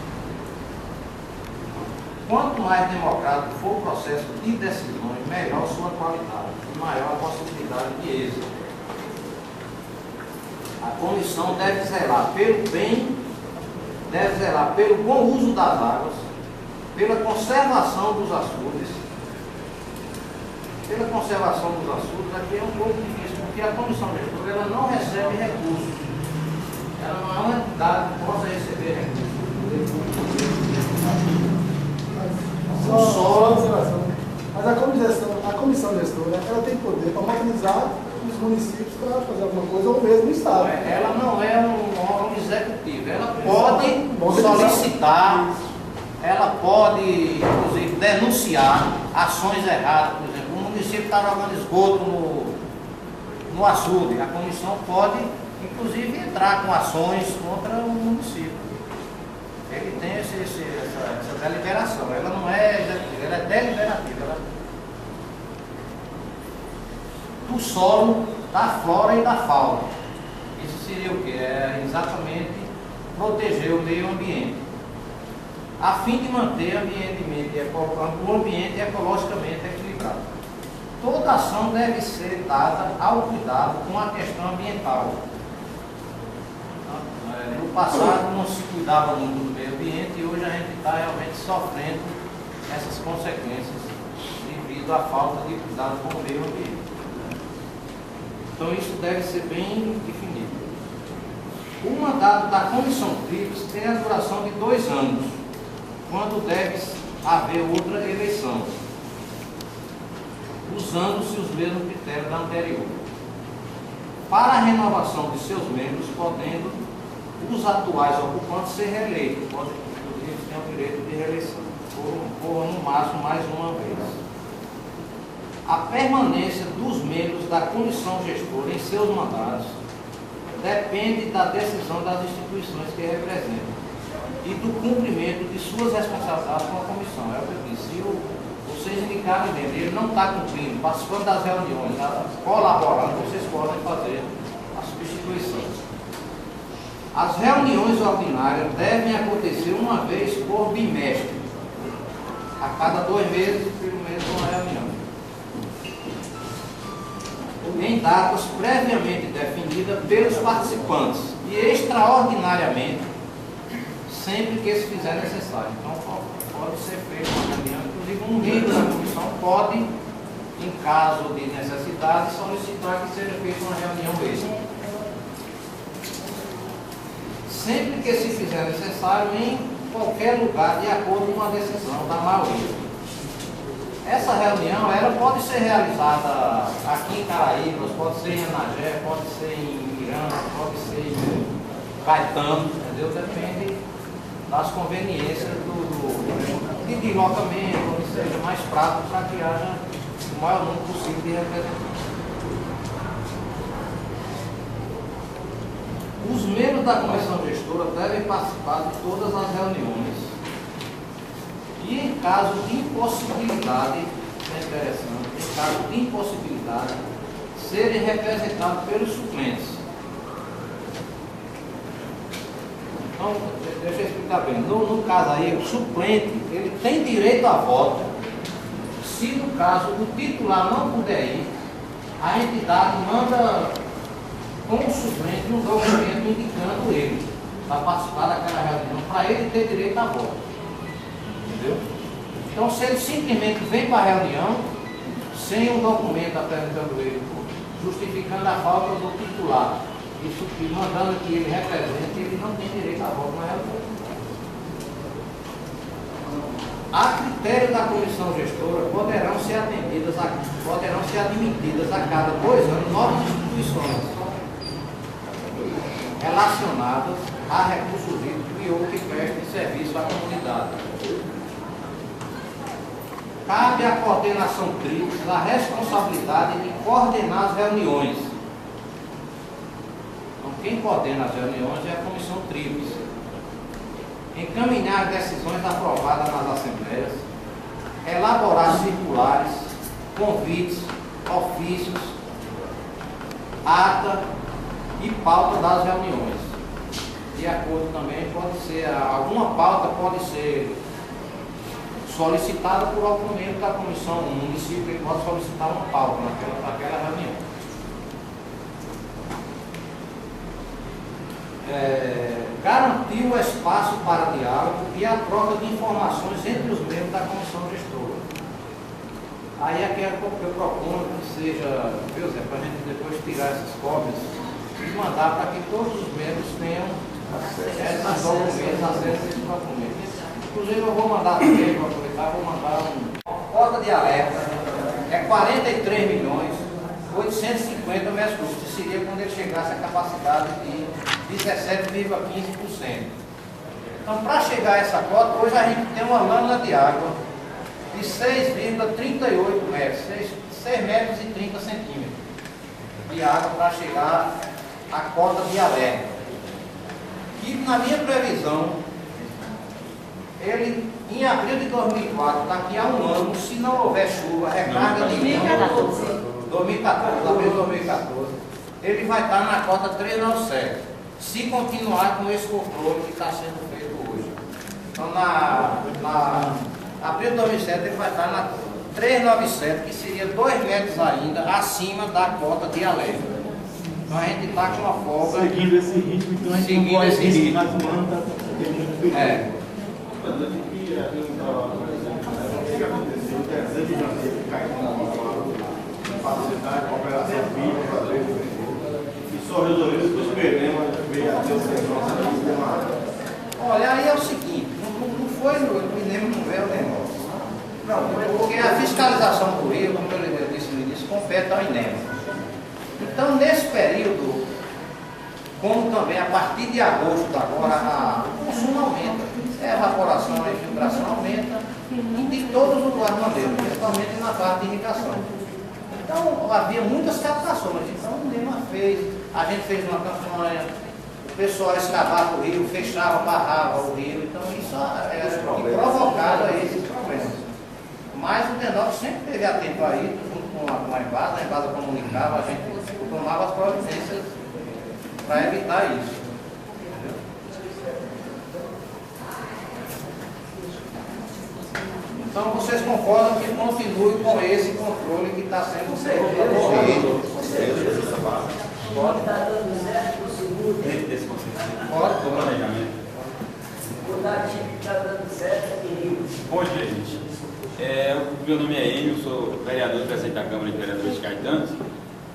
Quanto mais democrático for o processo de decisões, melhor sua qualidade e maior a possibilidade de êxito. A comissão deve zelar pelo bem, deve zelar pelo bom uso das águas, pela conservação dos açudes. Pela conservação dos açudes, aqui é um pouco difícil, porque a comissão gestora ela não recebe recursos. Ela não é uma entidade que possa receber recursos. Mas a comissão gestora, ela tem poder para mobilizar os municípios para fazer alguma coisa, ou mesmo o Estado. Ela não é um órgão executivo. Ela pode solicitar, ela pode, inclusive, denunciar ações erradas. Por exemplo, o município está jogando esgoto no açude. A comissão pode, inclusive, entrar com ações contra o município. Ele tem essa deliberação. Ela não é executiva, ela é deliberativa. Do solo, da flora e da fauna. Isso seria o quê? É exatamente proteger o meio ambiente, a fim de manter o ambiente ecologicamente equilibrado. Toda ação deve ser dada ao cuidado com a questão ambiental. No passado não se cuidava muito do meio ambiente e hoje a gente está realmente sofrendo essas consequências devido à falta de cuidado com o meio ambiente. Então isso deve ser bem definido. O mandato da comissão tríplice tem a duração de 2 anos, quando deve haver outra eleição, usando-se os mesmos critérios da anterior. Para a renovação de seus membros, podendo os atuais ocupantes ser reeleitos, podem, inclusive, ter o direito de reeleição, ou no máximo mais uma vez. A permanência dos membros da comissão gestora em seus mandatos depende da decisão das instituições que representam e do cumprimento de suas responsabilidades com a comissão. É o que eu disse. Se vocês indicarem mesmo, ele não está cumprindo, participando das reuniões, colaborando, vocês podem fazer a substituição. As reuniões ordinárias devem acontecer uma vez por bimestre, a cada 2 meses, pelo menos uma reunião, em datas previamente definidas pelos participantes e extraordinariamente, sempre que se fizer necessário. Então, pode ser feita uma reunião, inclusive um membro da comissão pode, em caso de necessidade, solicitar que seja feita uma reunião extra. Sempre que se fizer necessário, em qualquer lugar, de acordo com a decisão da maioria. Essa reunião ela pode ser realizada aqui em Caraíbas, pode ser em Anagé, pode ser em Miranda, pode ser em Caetano, entendeu? Depende das conveniências de deslocamento, ou seja, mais prático para que haja o maior número possível de representantes. Os membros da comissão gestora devem participar de todas as reuniões e, em caso de impossibilidade, é interessante, em caso de impossibilidade, serem representados pelos suplentes. Então, deixa eu explicar bem. No caso aí, o suplente, ele tem direito a voto se, no caso, o titular não puder ir, a entidade manda com o suplente um documento indicando ele para participar daquela reunião, para ele ter direito a voto. Entendeu? Então, se ele simplesmente vem para a reunião, sem um documento apresentando ele, justificando a falta do titular, isso que mandando que ele represente, ele não tem direito a voto na reunião. a critério da comissão gestora, poderão ser admitidas a cada 2 anos novas instituições relacionadas a recursos hídricos e ou que prestem serviço à comunidade. Cabe à coordenação tríplice a responsabilidade de coordenar as reuniões. Então, quem coordena as reuniões é a comissão tríplice. Encaminhar as decisões aprovadas nas assembleias, elaborar circulares, convites, ofícios, ata e pauta das reuniões. De acordo também, pode ser, alguma pauta pode ser solicitada por algum membro da comissão, um município que pode solicitar uma pauta naquela reunião. Garantir o espaço para diálogo e a troca de informações entre os membros da comissão gestora. Aí é que eu proponho que seja, viu Zé, para a gente depois tirar essas cópias e mandar para que todos os membros tenham esses documentos, acesso a esses documentos. Inclusive eu vou mandar também, para aproveitar, vou mandar uma cota de alerta, é 43.850 metros cúbicos, que seria quando ele chegasse a capacidade de 17,15%. Então, para chegar a essa cota, hoje a gente tem uma lâmina de água de 6,38 metros, 6 metros e 30 centímetros de água para chegar à cota de alerta. E na minha previsão, ele, em abril de 2004, daqui a um ano, se não houver chuva, recarga de 2014, abril de 2014, ele vai estar na cota 397, se continuar com esse controle que está sendo feito hoje. Então, abril de 2007, ele vai estar na 397, que seria 2 metros ainda acima da cota de alerta. Então, a gente está com uma folga. Seguindo esse ritmo, então a gente não pode esse mas o ano está muito o que aconteceu? O desenho de janeiro caiu na facilidade, a operação física, e só resolveu depois perdemos, veio até o centro. Olha, aí é o seguinte, não foi o INEM não veio o negócio. Não, porque a fiscalização do rio, como eu disse no início, compete ao INEM. Então, nesse período, como também a partir de agosto agora, o consumo aumenta. A evaporação, a infiltração aumenta de todos os armadeiros, principalmente na parte de irrigação. Então, havia muitas captações. Então, o INEMA fez, a gente fez uma campanha, o pessoal escavava o rio, fechava, barrava o rio. Então, isso provocava esses problemas. Mas o DENOC sempre teve atento a isso, junto com a Embasa comunicava, a gente tomava as providências para evitar isso. Então, vocês concordam que continue com esse controle que está sendo feito? Pode estar dando certo para o seguro. Pode, planejamento. O dativo que está dando certo é perigo. Bom dia, gente. Meu nome é Enio, sou vereador do presidente da Câmara de Vereadores de Caetanos.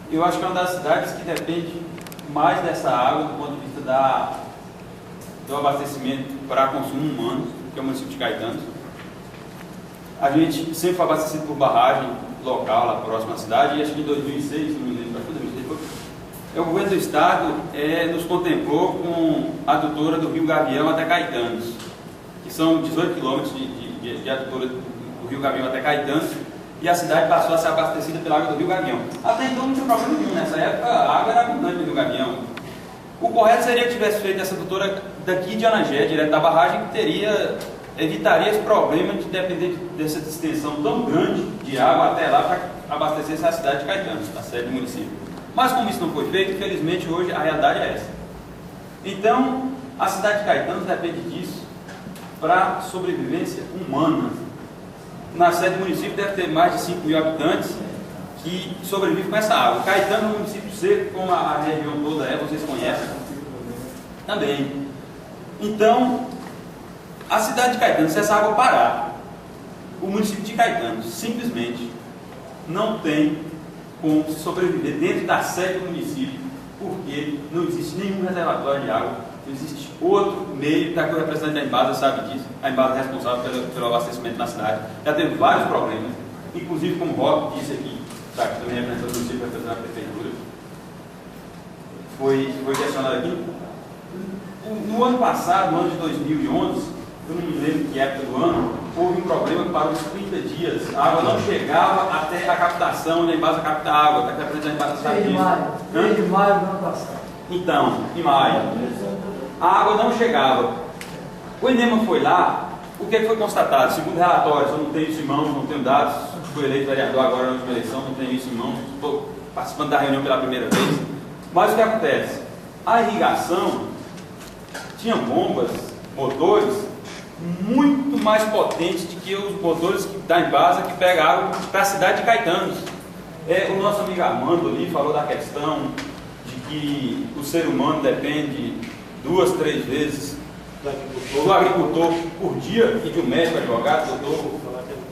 Eu acho que é uma das cidades que depende mais dessa água do ponto de vista do abastecimento para consumo humano, que é o município de Caetanos. A gente sempre foi abastecido por barragem local, lá próxima à cidade, e acho que em 2006, não me lembro, o governo do estado nos contemplou com a adutora do Rio Gavião até Caetanos, que são 18 quilômetros de adutora do Rio Gavião até Caetanos, e a cidade passou a ser abastecida pela água do Rio Gavião. Até então não tinha problema nenhum, nessa época a água era abundante no Rio Gavião. O correto seria que tivesse feito essa adutora daqui de Anagé, direto da barragem, que evitaria esse problema de depender dessa extensão tão grande de água até lá para abastecer essa cidade de Caetanos, a sede do município. Mas como isso não foi feito, infelizmente hoje a realidade é essa. Então, a cidade de Caetanos depende disso para a sobrevivência humana. Na sede do município deve ter mais de 5 mil habitantes que sobrevivem com essa água. Caetano é um município seco, como a região toda vocês conhecem também. Então, a cidade de Caetanos, se essa água parar, o município de Caetanos simplesmente não tem como sobreviver dentro da sede do município, porque não existe nenhum reservatório de água Existe outro meio, que o representante da Embasa sabe disso. A Embasa é responsável pelo abastecimento na cidade. Já teve vários problemas, inclusive como o Roque disse aqui, tá, que também é representante do município, representante da prefeitura. Foi questionado aqui. No ano passado, no ano de 2011, eu não me lembro que época do ano, houve um problema que parou uns 30 dias. A água não chegava até a captação, a Embasa capta a água, até que a representante da Embasa sabe disso. Desde maio do ano passado. Então, em maio, a água não chegava. O INEMA foi lá, o que foi constatado? Segundo relatórios, eu não tenho isso em mãos, não tenho dados, fui eleito vereador agora na última eleição, não tenho isso em mãos, estou participando da reunião pela primeira vez. Mas o que acontece? A irrigação tinha bombas, motores, muito mais potentes do que os motores da Embasa que pegam água para a cidade de Caetanos. O nosso amigo Armando ali falou da questão de que o ser humano depende 2, 3 vezes do agricultor por dia e de um médico, advogado, doutor,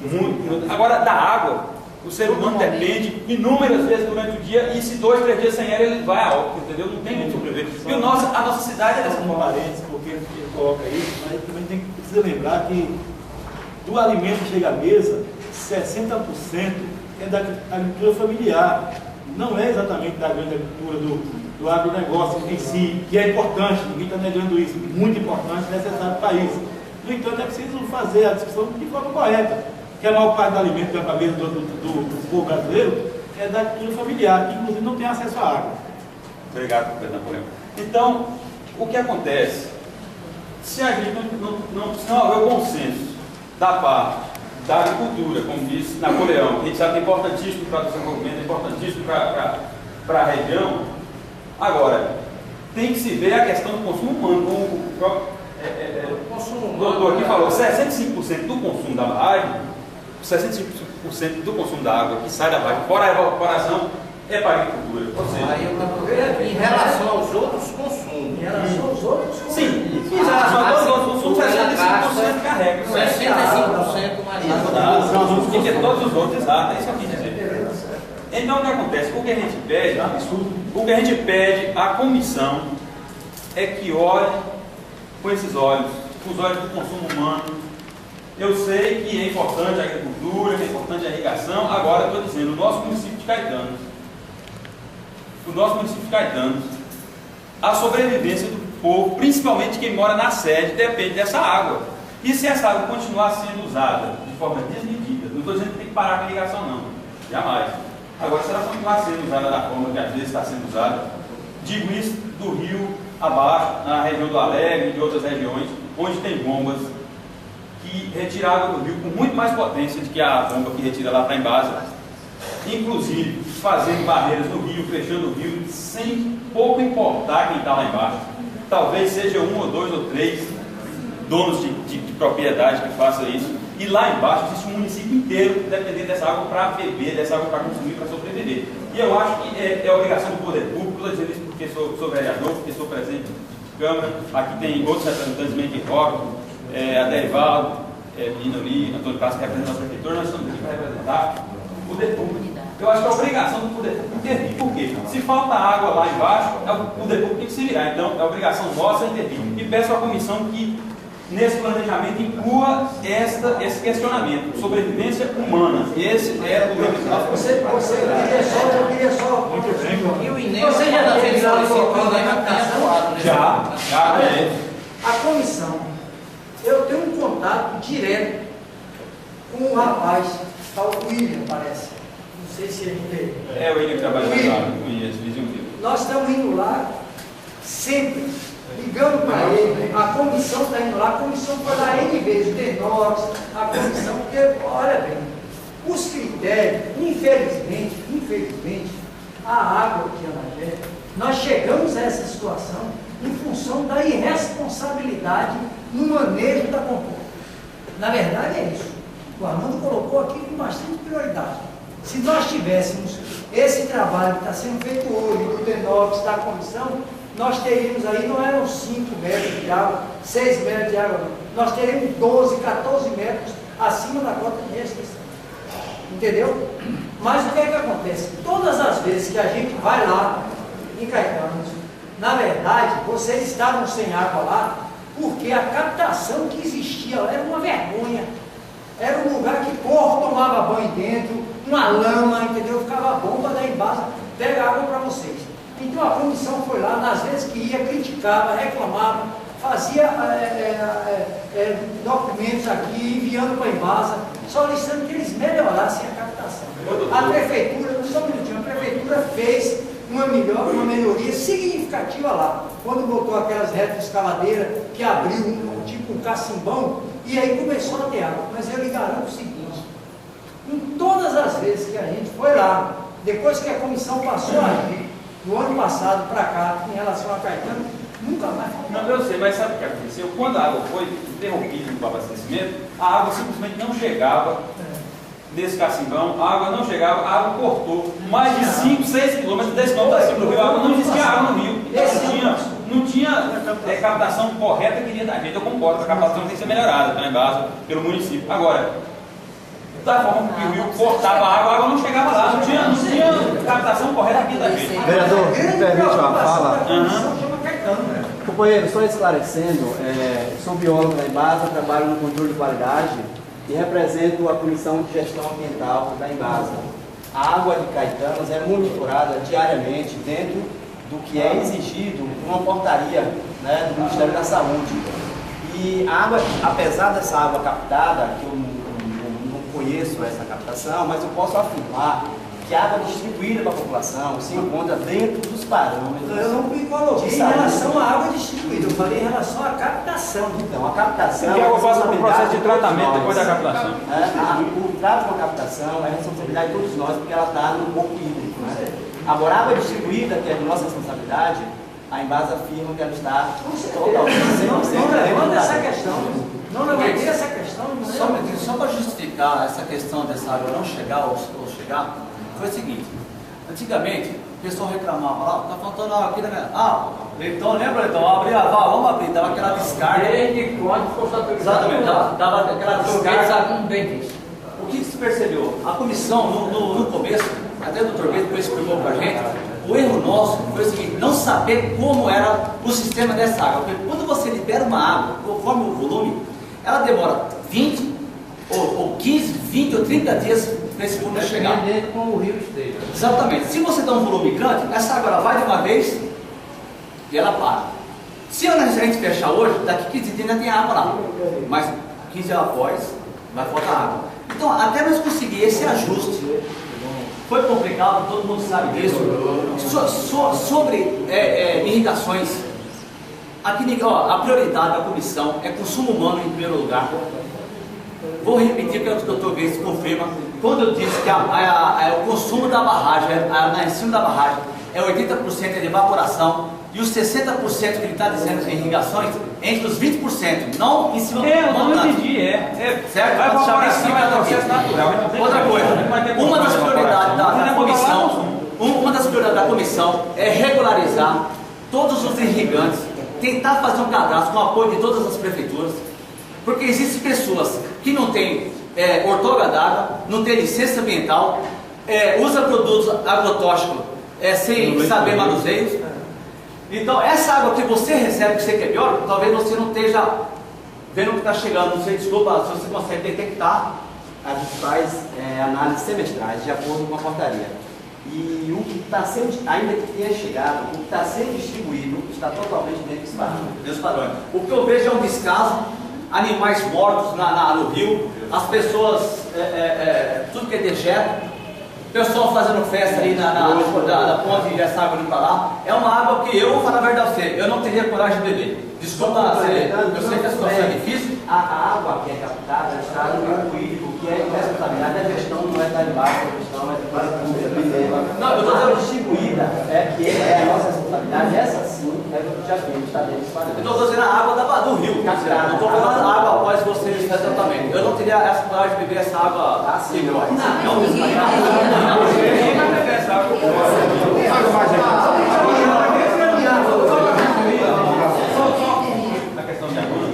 muito. Agora, da água, o ser humano depende inúmeras vezes durante o dia e se 2, 3 dias sem ela, ele vai a óbito, entendeu? Não tem como sobreviver. E a nossa cidade é dessa forma. Parentes, porque ele coloca isso, mas também precisa lembrar que do alimento que chega à mesa, 60% é da agricultura familiar. Não é exatamente da grande agricultura do agronegócio em si, que é importante, ninguém está negando isso, muito importante, necessário para o país. No entanto, é preciso fazer a discussão de forma correta, que a maior parte do alimento que é para a mesa do povo brasileiro é da agricultura familiar, que inclusive não tem acesso à água. Obrigado, Pedro Napoleão. Então, o que acontece? Se a gente não houver o consenso da parte da agricultura, como disse Napoleão, a gente sabe que é importantíssimo para o desenvolvimento, é importantíssimo para a região. Agora, tem que se ver a questão do consumo humano, como o próprio doutor aqui falou, 65% do consumo da barragem, 65% do consumo da água que sai da barragem, fora a evaporação, é para a agricultura. Ou seja, em relação aos outros consumos. Em relação aos outros consumos. Sim, em relação aos outros consumos, 65% carrega. 65% Maria. Porque todos os outros, exato, é isso que eu quis dizer. Então o que acontece? O que a gente pede à comissão é que olhe com esses olhos, com os olhos do consumo humano. Eu sei que é importante a agricultura, que é importante a irrigação, agora eu estou dizendo, o nosso município de Caetanos, a sobrevivência do povo, principalmente quem mora na sede, depende dessa água. E se essa água continuar sendo usada de forma desmedida, não estou dizendo que tem que parar com a irrigação não, jamais. Agora, se ela continuar sendo usada da forma que às vezes está sendo usada, digo isso do rio abaixo, na região do Alegre e de outras regiões, onde tem bombas que retiram água do rio com muito mais potência do que a bomba que retira lá para a Embasa, inclusive fazendo barreiras no rio, fechando o rio, sem pouco importar quem está lá embaixo. Talvez seja 1 ou 2 ou 3 donos de propriedade que façam isso. E lá embaixo existe um município inteiro dependendo dessa água para beber, dessa água para consumir, para sobreviver. E eu acho que é obrigação do poder público, estou dizendo isso porque sou vereador, porque sou presidente de Câmara, aqui tem outros representantes também que rockam, a Derivaldo, Menino ali, Antônio Praça, que representa a prefeitura, nós estamos aqui para representar o poder público. Eu acho que é obrigação do poder público intervir. Por quê? Se falta água lá embaixo, o poder público tem que se virar. Então, é obrigação nossa intervir. E peço à comissão que, nesse planejamento, inclua esse questionamento. Sobrevivência humana. Esse é o resultado. Eu queria só... Muito bem. E o INEM, você já teve lá no Já é. A comissão, eu tenho um contato direto com o rapaz, tal William, parece. Não sei se ele teve. É o William que trabalha lá, conheço, vizinho dele. Nós estamos indo lá sempre, ligando para ele, a comissão está indo lá, a comissão foi lá N vezes, o Denox, a comissão, porque, olha bem, os critérios, infelizmente, a água aqui em Anagé, nós chegamos a essa situação em função da irresponsabilidade no manejo da comporta. Na verdade é isso. O Armando colocou aqui com bastante prioridade. Se nós tivéssemos esse trabalho que está sendo feito hoje, do Denox, da comissão, nós teríamos aí, não eram 5 metros de água, 6 metros de água, nós teríamos 12, 14 metros acima da cota de restrição. Entendeu? Mas o que é que acontece? Todas as vezes que a gente vai lá em Caetanos, Na verdade, vocês estavam sem água lá porque a captação que existia lá era uma vergonha. Era um lugar que porco tomava banho dentro, uma lama, entendeu? Ficava a bomba da Embasa, pega água para vocês. Então a comissão foi lá, nas vezes que ia, criticava, reclamava, fazia documentos aqui, enviando para a Embasa, solicitando que eles melhorassem a captação. A prefeitura, só um minutinho, a prefeitura fez uma melhoria significativa lá, quando botou aquelas retroescavadeiras que abriu tipo um cacimbão, e aí começou a ter água. Mas eu lhe garanto o seguinte, em todas as vezes que a gente foi lá, depois que a comissão passou a agir, do ano passado para cá, em relação a Caetano, nunca mais faltou. Não, eu sei, mas sabe o que aconteceu? Quando a água foi interrompida no abastecimento, a água simplesmente não chegava nesse cacimbão, a água não chegava, a água cortou mais de 5, 6 quilômetros, 10 quilômetros acima do rio, a água não existia água no rio. Não tinha captação correta que vinha da gente. Eu concordo, a captação tem que ser melhorada pela Embasa, pelo município. Agora, da forma que o rio cortava a água não chegava lá, não tinha captação correta que vinha da gente. Vereador, me permite uma fala? Companheiro, só esclarecendo, sou biólogo da Embasa, trabalho no controle de qualidade e represento a Comissão de Gestão Ambiental da Embasa. A água de Caetanos é monitorada diariamente dentro do que é exigido por uma portaria, né, do Ministério da Saúde. E a água, apesar dessa água captada, que eu não conheço essa captação, mas eu posso afirmar que a água distribuída para a população se encontra dentro dos parâmetros. Eu não me coloquei em relação à água distribuída, eu falei em relação à captação. Então, a captação... Porque a água passa por um processo de tratamento depois da captação. O trato com a captação é responsabilidade de todos nós, porque ela está no corpo hídrico. Né? Agora, a água distribuída, que é de nossa responsabilidade, a Embasa afirma que ela está totalmente 100%. Não levanta essa questão. Não levantei essa questão. Só para justificar essa questão dessa água não chegar ou chegar, foi o seguinte: antigamente o pessoal reclamava lá, tá faltando água aqui, né? Então lembra, então, abrir a válvula, vamos abrir, dava aquela descarga. Exatamente, dava aquela descarga. O que se percebeu? A comissão, no começo, até o doutor Beto depois explicou para a gente, o erro nosso foi o seguinte: não saber como era o sistema dessa água. Porque quando você libera uma água, conforme o volume, ela demora 20 ou 15, 20 ou 30 dias para esse volume chegar. Dependendo como o rio esteja. Exatamente. Se você dá um volume grande, essa água ela vai de uma vez e ela para. Se a gente fechar hoje, daqui 15 dias ainda tem água lá. Mas 15 dias após, vai faltar água. Então, até nós conseguir esse ajuste, foi complicado, todo mundo sabe disso. Sobre irrigações, aqui, a prioridade da comissão é consumo humano em primeiro lugar. Vou repetir que o doutor Grace confirma, quando eu disse que o consumo da barragem, em cima da barragem, é 80% de evaporação, e os 60% que ele está dizendo em irrigações, entre os 20%, não em cima do eu não entendi, certo? Vai evaporação, é processo natural. Outra coisa, uma das prioridades da comissão é regularizar todos os irrigantes, tentar fazer um cadastro com o apoio de todas as prefeituras, porque existem pessoas que não têm outorga d'água, não têm licença ambiental, usa produtos agrotóxicos sem saber manuseio. Então, essa água que você recebe, que você quer pior, talvez você não esteja vendo o que está chegando. Não sei, desculpa, se você consegue detectar. A gente faz análises semestrais de acordo com a portaria. E o que está sendo, ainda que tenha chegado, o que está sendo distribuído está totalmente dentro dos padrões. O que eu vejo é um descaso, animais mortos no rio, as pessoas, tudo que é dejeto. O pessoal fazendo festa ali na ponte e essa água indo para lá. É uma água que eu, vou falar a verdade a você, eu não teria coragem de beber. Desculpa, eu sei que a situação é difícil. A água que é captada está no meio hídrico, que é responsabilidade da gestão, não é da embaixo, a gestão é da não, eu estou dizendo distribuída, que é a nossa responsabilidade, essa sim, já vimos, está dentro dos padrões. Eu estou dizendo a água do rio, não estou falando a água após você fizer tratamento. Eu não teria essa coragem de beber essa água assim, não. Na questão de agora,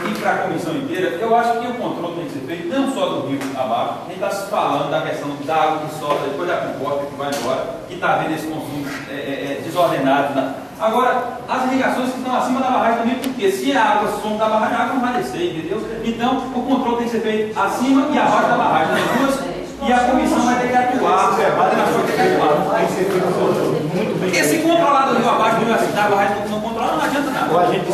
e para a comissão inteira, eu acho que o controle tem que ser feito não só do rio abaixo, a gente está se falando da questão da água que solta depois da comporta que vai embora, que está havendo esse consumo desordenado Agora, as irrigações que estão acima da barragem também, porque se a água some da barragem, a água não vai descer, entendeu? Então, o controle tem que ser feito acima e abaixo da barragem, nas duas, e a comissão vai ter que atuar, vai ter que atuar. Porque se controlar do rio abaixo do rio acima da barragem não controla, não adianta nada. Ou a gente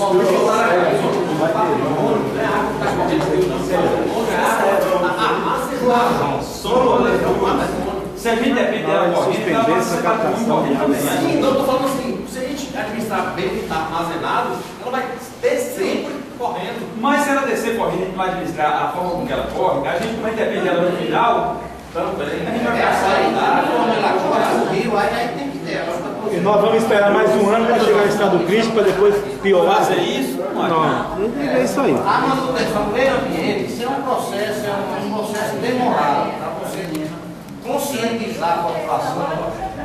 se a gente depende dela correndo, ela vai ser patrimônio também. Sim, eu estou falando assim, se a gente administrar bem o que está armazenado, ela vai ter sempre correndo. Mas se ela descer correndo, a gente vai administrar a forma como ela corre, a gente vai depender dela no final, também. A gente vai a forma ela corre o rio, aí tem que ter. E nós vamos esperar mais um ano para chegar no estado crítico para depois piorar. Fazer isso? Não, é isso aí. A manutenção do meio ambiente, isso é um processo demorado para você conscientizar a população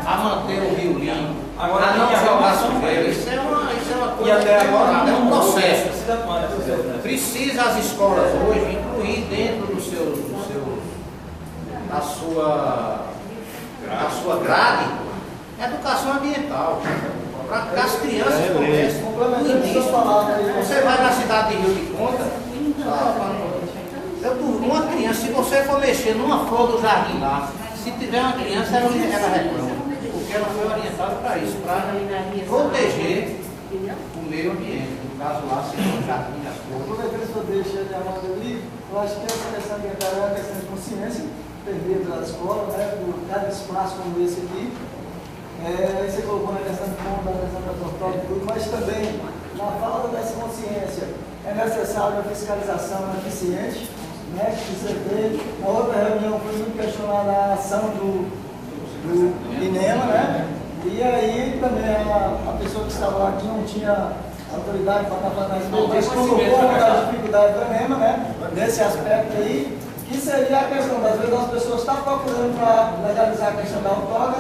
a manter o rio limpo, agora a não jogar sujeira. Isso é uma coisa e até agora é um processo. Precisa Precisa as escolas hoje incluir dentro da sua grade educação ambiental, para que as crianças comecem no início. Você vai na cidade de Rio de Conta, uma criança, se você for mexer numa flor do jardim lá, se tiver uma criança, ela reclama, porque ela foi orientada para isso, para proteger o meio ambiente. No caso lá, se o jardim das flores. Aproveitando a sua deixa de amada ali, eu acho que essa questão ambiental é uma questão de consciência, perder pela escola, né, por cada espaço como esse aqui. Você colocou na questão de fundo, na questão da tortória e tudo, mas também, na falta dessa consciência, é necessário a fiscalização eficiente, né, que você vê. Na outra reunião foi muito questionada a ação do INEMA, né? E aí também a pessoa que estava lá que não tinha autoridade para estar fazendo, mas colocou uma das dificuldades do INEMA, né? Nesse aspecto aí, que seria a questão das vezes as pessoas estão procurando para legalizar a questão da outorga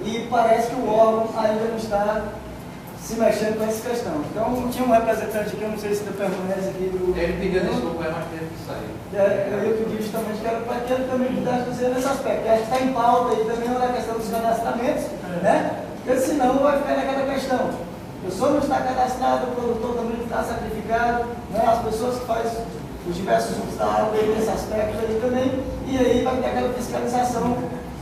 e parece que o órgão ainda não está se mexendo com essa questão. Então, tinha um representante aqui, eu não sei se permanece aqui do... Ele pediu desculpa, mas teve que sair. Eu pedi justamente que era para que ele também pudesse dizer nesse aspecto. Acho que está em pauta aí também a questão dos cadastramentos, né? Porque senão vai ficar naquela questão. A pessoa não está cadastrada, o produtor também não está sacrificado, né? As pessoas que fazem os diversos obstáculos nesse aspecto aí também, e aí vai ter aquela fiscalização,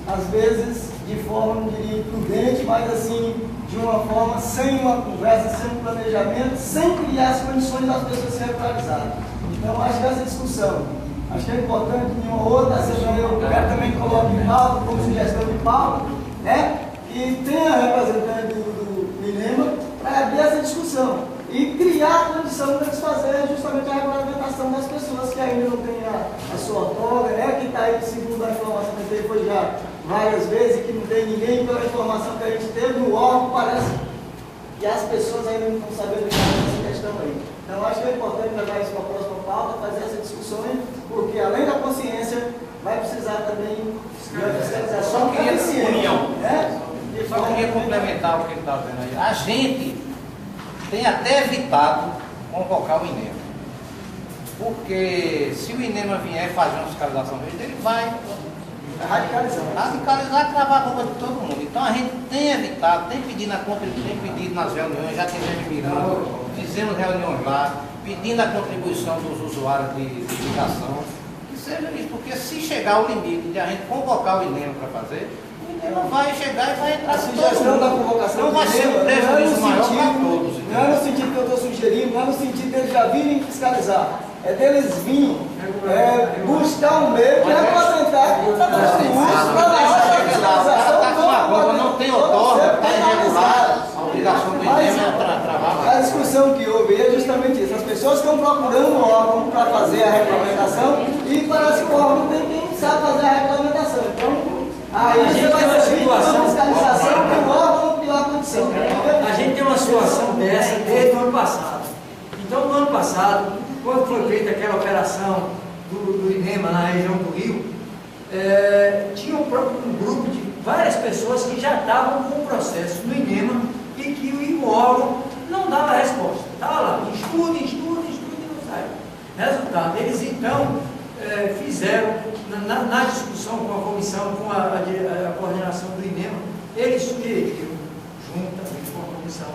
às vezes de forma, não diria imprudente, mas assim, de uma forma sem uma conversa, sem um planejamento, sem criar as condições das pessoas serem regularizadas. Então, acho que essa discussão, acho que é importante em uma outra sessão, eu quero também colocar em pauta, como sugestão de pauta, né? E tenha representante do INEMA para abrir essa discussão e criar a condição para eles fazerem justamente a regulamentação das pessoas que ainda não têm a sua outorga, né? Que está aí, segundo a informação que teve, foi já várias vezes, que não tem ninguém, pela informação que a gente teve no órgão, parece que as pessoas ainda não estão sabendo dessa questão aí. Então, acho que é importante levar isso para a próxima pauta, fazer essa discussão, porque além da consciência, vai precisar também de uma fiscalização. Só queria união, né? Só queria complementar o que ele está vendo aí. A gente tem até evitado convocar o INEMA. Porque se o INEMA vier fazer uma fiscalização dele, ele vai radicalizar e travar a roupa de todo mundo. Então a gente tem evitado, tem pedido nas reuniões, já tivemos Miranda, fizemos reuniões lá, pedindo a contribuição dos usuários de ligação, que seja isso, porque se chegar o limite de a gente convocar o INEMA para fazer, o INEMA vai chegar e vai entrar a sugestão da convocação não vai ser um prejuízo maior para todos. Não é no sentido que eu estou sugerindo, não é no sentido de eles já virem fiscalizar, é deles virem buscar um meio que representar que está dando uso para a fiscalização. Não tem outorga, está irregular, a obrigação do INEMA é travar. A discussão que houve é justamente isso. As pessoas estão procurando o órgão para fazer a regulamentação e parece que o órgão tem quem sabe fazer a regulamentação. Então, aí a gente tem uma situação fiscalização que o órgão não criou a condição. A gente tem uma situação dessa desde o ano passado. Então, no ano passado, quando foi feita aquela operação do INEMA na região do Rio, tinha um grupo de várias pessoas que já estavam com o processo no INEMA e que o órgão não dava resposta. Estava lá, estudo e não saiu. Resultado, eles então fizeram, na discussão com a comissão, com a coordenação do INEMA, eles sugeriram, juntamente com a comissão comissão,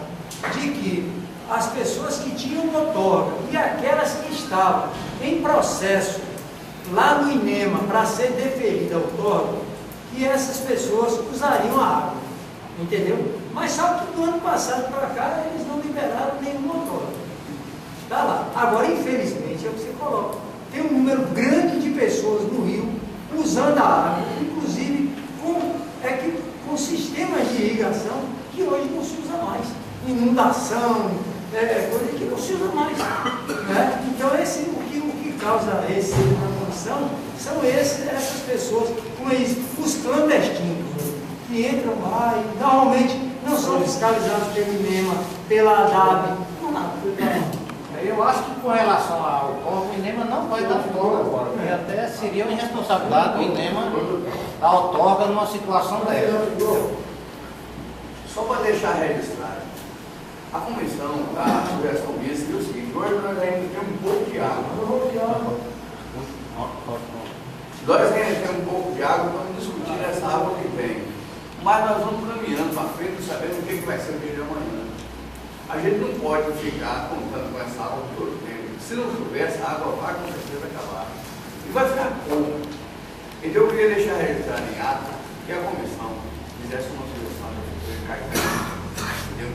de que as pessoas que tinham outorga e aquelas que estavam em processo lá no INEMA para ser deferida a outorga, que essas pessoas usariam a água, entendeu? Mas só que do ano passado para cá eles não liberaram nenhuma outorga. Está lá. Agora, infelizmente, é o que você coloca. Tem um número grande de pessoas no Rio usando a água, inclusive com sistemas de irrigação que hoje não se usa mais. Inundação, coisa que não se usa mais. Né? Então, o que causa receio na comissão são essas pessoas, os clandestinos, que entram lá e normalmente não são fiscalizados pelo INEMA, pela ADAB, Eu acho que com relação ao corpo, o INEMA não vai dar outorga agora, porque até seria uma irresponsabilidade do INEMA dar outorga numa situação dessa. Só para deixar registrado, a comissão da sugestão disse o seguinte: hoje nós ainda temos um pouco de água. Nós ainda temos um pouco de água, vamos discutir essa água que vem. Mas nós vamos caminhando para frente, sabendo o que vai ser o dia de amanhã. A gente não pode ficar contando com essa água todo o tempo. Se não chover, essa água vai com certeza acabar. E vai ficar pouco. Então eu queria deixar registrado em ata que a comissão fizesse uma sugestão da Prefeitura de Caetano, entendeu?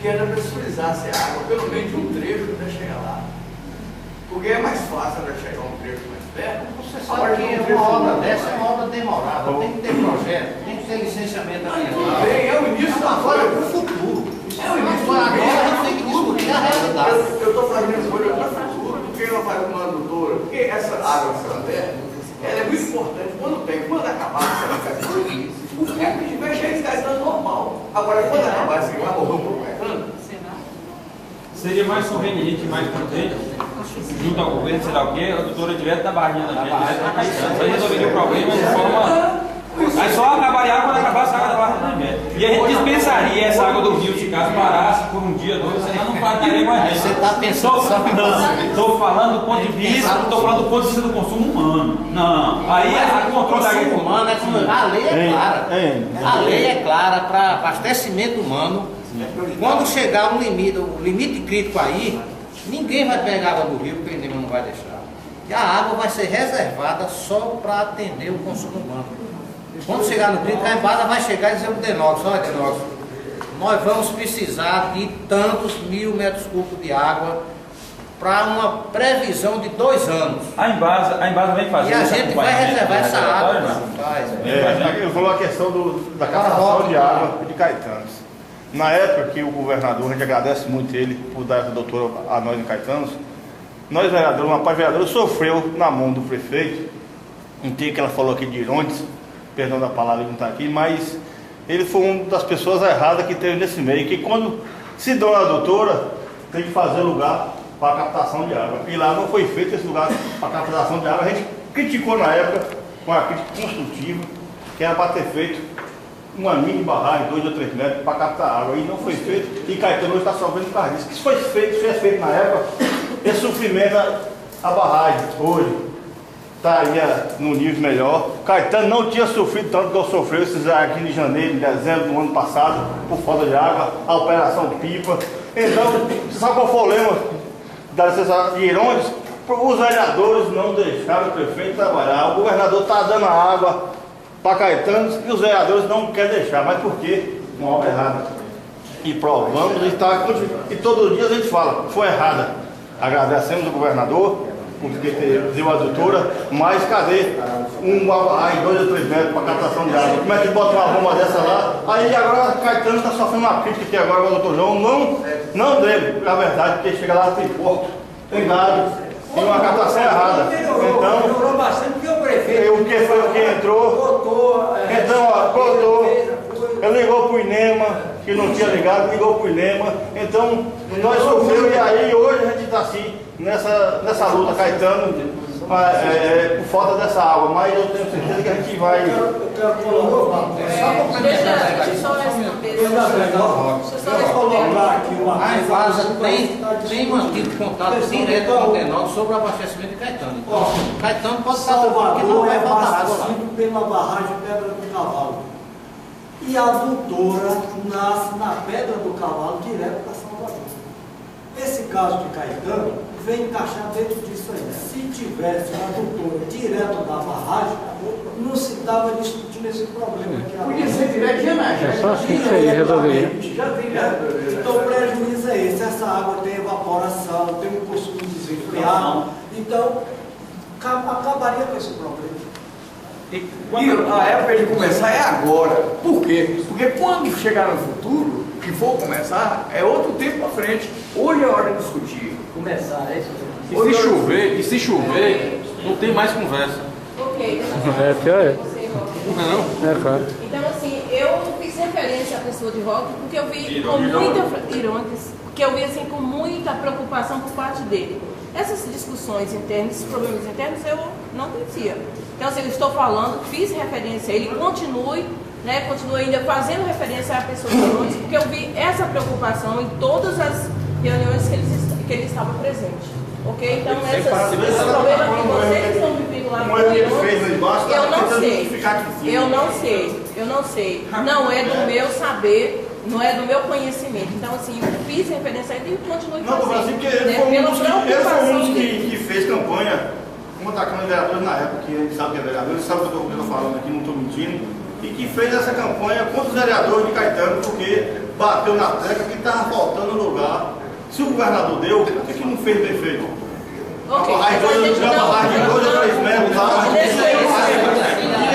Que era pressurizar a água, pelo menos um trecho até chegar lá. Porque é mais fácil ela chegar um trecho mais perto. Você sabe que uma obra dessa é uma obra demorada, tem que ter projeto, tem que ter licenciamento ambiental. É o início da agora para o futuro. Agora a gente tem que discutir a realidade. Eu estou fazendo escolha para o futuro. Por que ela faz uma adutora? Porque essa água Santander, ela é muito importante quando acabar essa Caetano, o filme vai chegar em Caetano normal. Agora, quando acabar esse vai morrer para o Caetano. Seria mais conveniente, mais prudente, junto ao governo, sei lá o quê, a doutora direto da barrinha da gente, direto da Caetano. Isso aí resolveria o problema de forma. Aí só acabaria a água quando acabasse a água da barra também. E a gente dispensaria essa água do rio, se caso parasse por um dia, dois, senão não pagaria mais gente. Você está pensando Estou falando do ponto de vista, não estou falando do ponto de vista do consumo humano. Não. Aí a controle da agricultura humana a lei é clara. A lei é clara para abastecimento humano. Quando chegar um limite, o limite crítico aí, ninguém vai pegar água do rio, porque o INEMA não vai deixar. E a água vai ser reservada só para atender o consumo humano. Quando chegar no crítico, a Embasa vai chegar e dizer para o Denox: olha, Denox, nós vamos precisar de tantos 1000 metros cúbicos de água para uma previsão de 2 anos. A Embasa vem fazer. E a gente vai reservar essa água. Ele falou a questão da captação de água de Caetanos. Na época que o governador, a gente agradece muito ele por dar essa doutora a nós em Caetanos, nós vereadores, uma parte vereadora sofreu na mão do prefeito, não tem que ela falou aqui de Irondes, perdão da palavra, ele não está aqui, mas ele foi uma das pessoas erradas que teve nesse meio, que quando se deu a doutora, tem que fazer lugar para captação de água. E lá não foi feito esse lugar para captação de água. A gente criticou na época, com a crítica construtiva, que era para ter feito uma mini barragem, 2 ou 3 metros, para captar água. E não foi feito, e Caetano hoje está sofrendo por causa disso. Que se fosse feito na época, esse sofrimento, a barragem hoje estaria num nível melhor. Caetano não tinha sofrido tanto que sofreu esses aqui em janeiro, em dezembro do ano passado, por falta de água, a operação pipa. Então, você sabe qual foi o lema da licença de Irondes? Os vereadores não deixaram o prefeito trabalhar. O governador está dando a água para Caetano e os vereadores não querem deixar. Mas por quê? Uma obra errada. E provamos, e todos os dias a gente fala, foi errada. Agradecemos o governador, porque deu a doutora, mas cadê uma barragem 2 ou 3 metros para captação de água? Como é que bota uma bomba dessa lá? Aí agora Caetano está sofrendo uma crítica que agora o doutor João não deve, na verdade, porque chega lá tem porto, tem gado, tem uma captação errada. Então, melhorou bastante porque o prefeito. O que foi o que entrou? Então, cortou. Ele ligou para o INEMA, que não tinha ligado, ligou para o INEMA. Então, nós sofremos e aí hoje a gente está assim, nessa luta, Caetano, por falta dessa água. Mas eu tenho certeza que a gente vai. A Embasa tem mantido contato direto com o Denox sobre o abastecimento de Caetano. Então, Caetano pode estar porque não vai faltar água lá. Pela barragem Pedra do Cavalo. e a adutora nasce na Pedra do Cavalo, direto para Salvador. Esse caso de Caetano vem encaixar dentro disso aí. Se tivesse uma adutora direto da barragem, não se estava discutindo esse problema aqui. Podia ser direto de Anagé. É só assim que aí resolveria. Então o prejuízo é esse. Essa água tem evaporação, tem um consumo desenfreado. Então, acabaria com esse problema. E a época de começar é agora. Por quê? Porque quando chegar no futuro, que for começar, é outro tempo para frente. Hoje é hora de discutir. Começar, é isso. E se chover, não tem mais conversa. Ok. É, pior é. Não. É, claro. Então, assim, eu fiz referência à pessoa de volta porque eu vi com muita irônicas, porque eu vi assim com muita preocupação por parte dele. Essas discussões internas, esses problemas internos, eu não conhecia. Então, assim, eu estou falando, fiz referência a ele, continue ainda fazendo referência à pessoa de irônicas, porque eu vi essa preocupação em todas as reuniões que ele estava presente. Ok? Então, esse problema que vocês estão vivendo lá no eu não sei. Não é do meu saber, não é do meu conhecimento. Então, assim, eu fiz referência a ele e continuo fazendo. Não, assim, porque ele foi um que fez campanha contra a Câmara de Vereadores na época, que ele sabe que é vereador, ele sabe o que eu estou falando aqui, não estou mentindo, e que fez essa campanha contra os vereadores de Caetano, porque bateu na tecla que estava faltando lugar. Se o governador deu, por que não fez bem feito? Ok. A barragem de 2 a 3 metros lá. E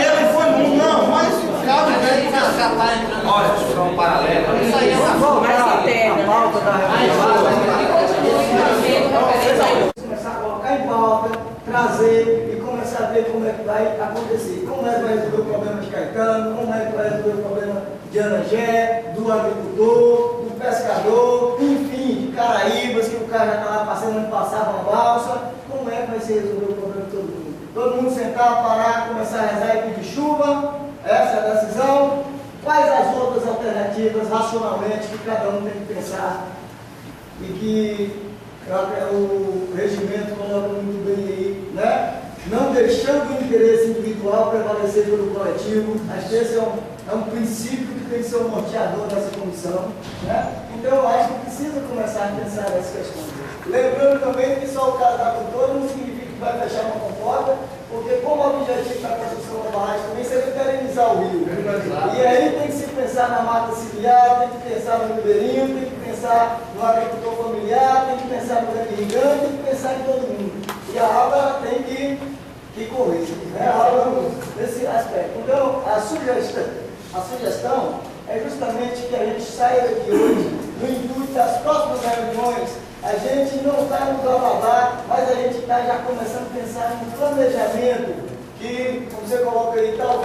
ele foi um, não, mas cabe bem. Olha, discussão paralela. Isso aí é uma forma mais interna. Começar a colocar em pauta, trazer e começar a ver como é que vai acontecer. Como é que vai resolver o problema de Caetano, como é que vai resolver o problema de Anagé, do agricultor, do pescador, enfim, de Caraíbas, que o cara já está lá passando, onde passava uma balsa. Como é que vai ser resolver o problema de todo mundo? Todo mundo sentar, parar, começar a rezar e pedir chuva, essa é a decisão. Quais as outras alternativas, racionalmente, que cada um tem que pensar e que o regimento coloca muito bem aí, né? Não deixando o interesse individual prevalecer pelo coletivo. Acho que esse é um princípio que tem que ser o norteador dessa comissão, né? Então eu acho que precisa começar a pensar nessas questões. Lembrando também que só o caso da cultura não significa que vai fechar uma comporta, porque como o objetivo da construção da barragem também seria perenizar o rio. E aí tem que se pensar na mata ciliar, tem que pensar no ribeirinho, tem que pensar no agricultor familiar, tem que pensar no grande gigante, tem que pensar em todo mundo. E a água tem que correr, né? A água nesse aspecto. Então, a sugestão é justamente que a gente saia daqui hoje no intuito das próximas reuniões. A gente não está no bababá, mas a gente está já começando a pensar no planejamento que, como você coloca aí, talvez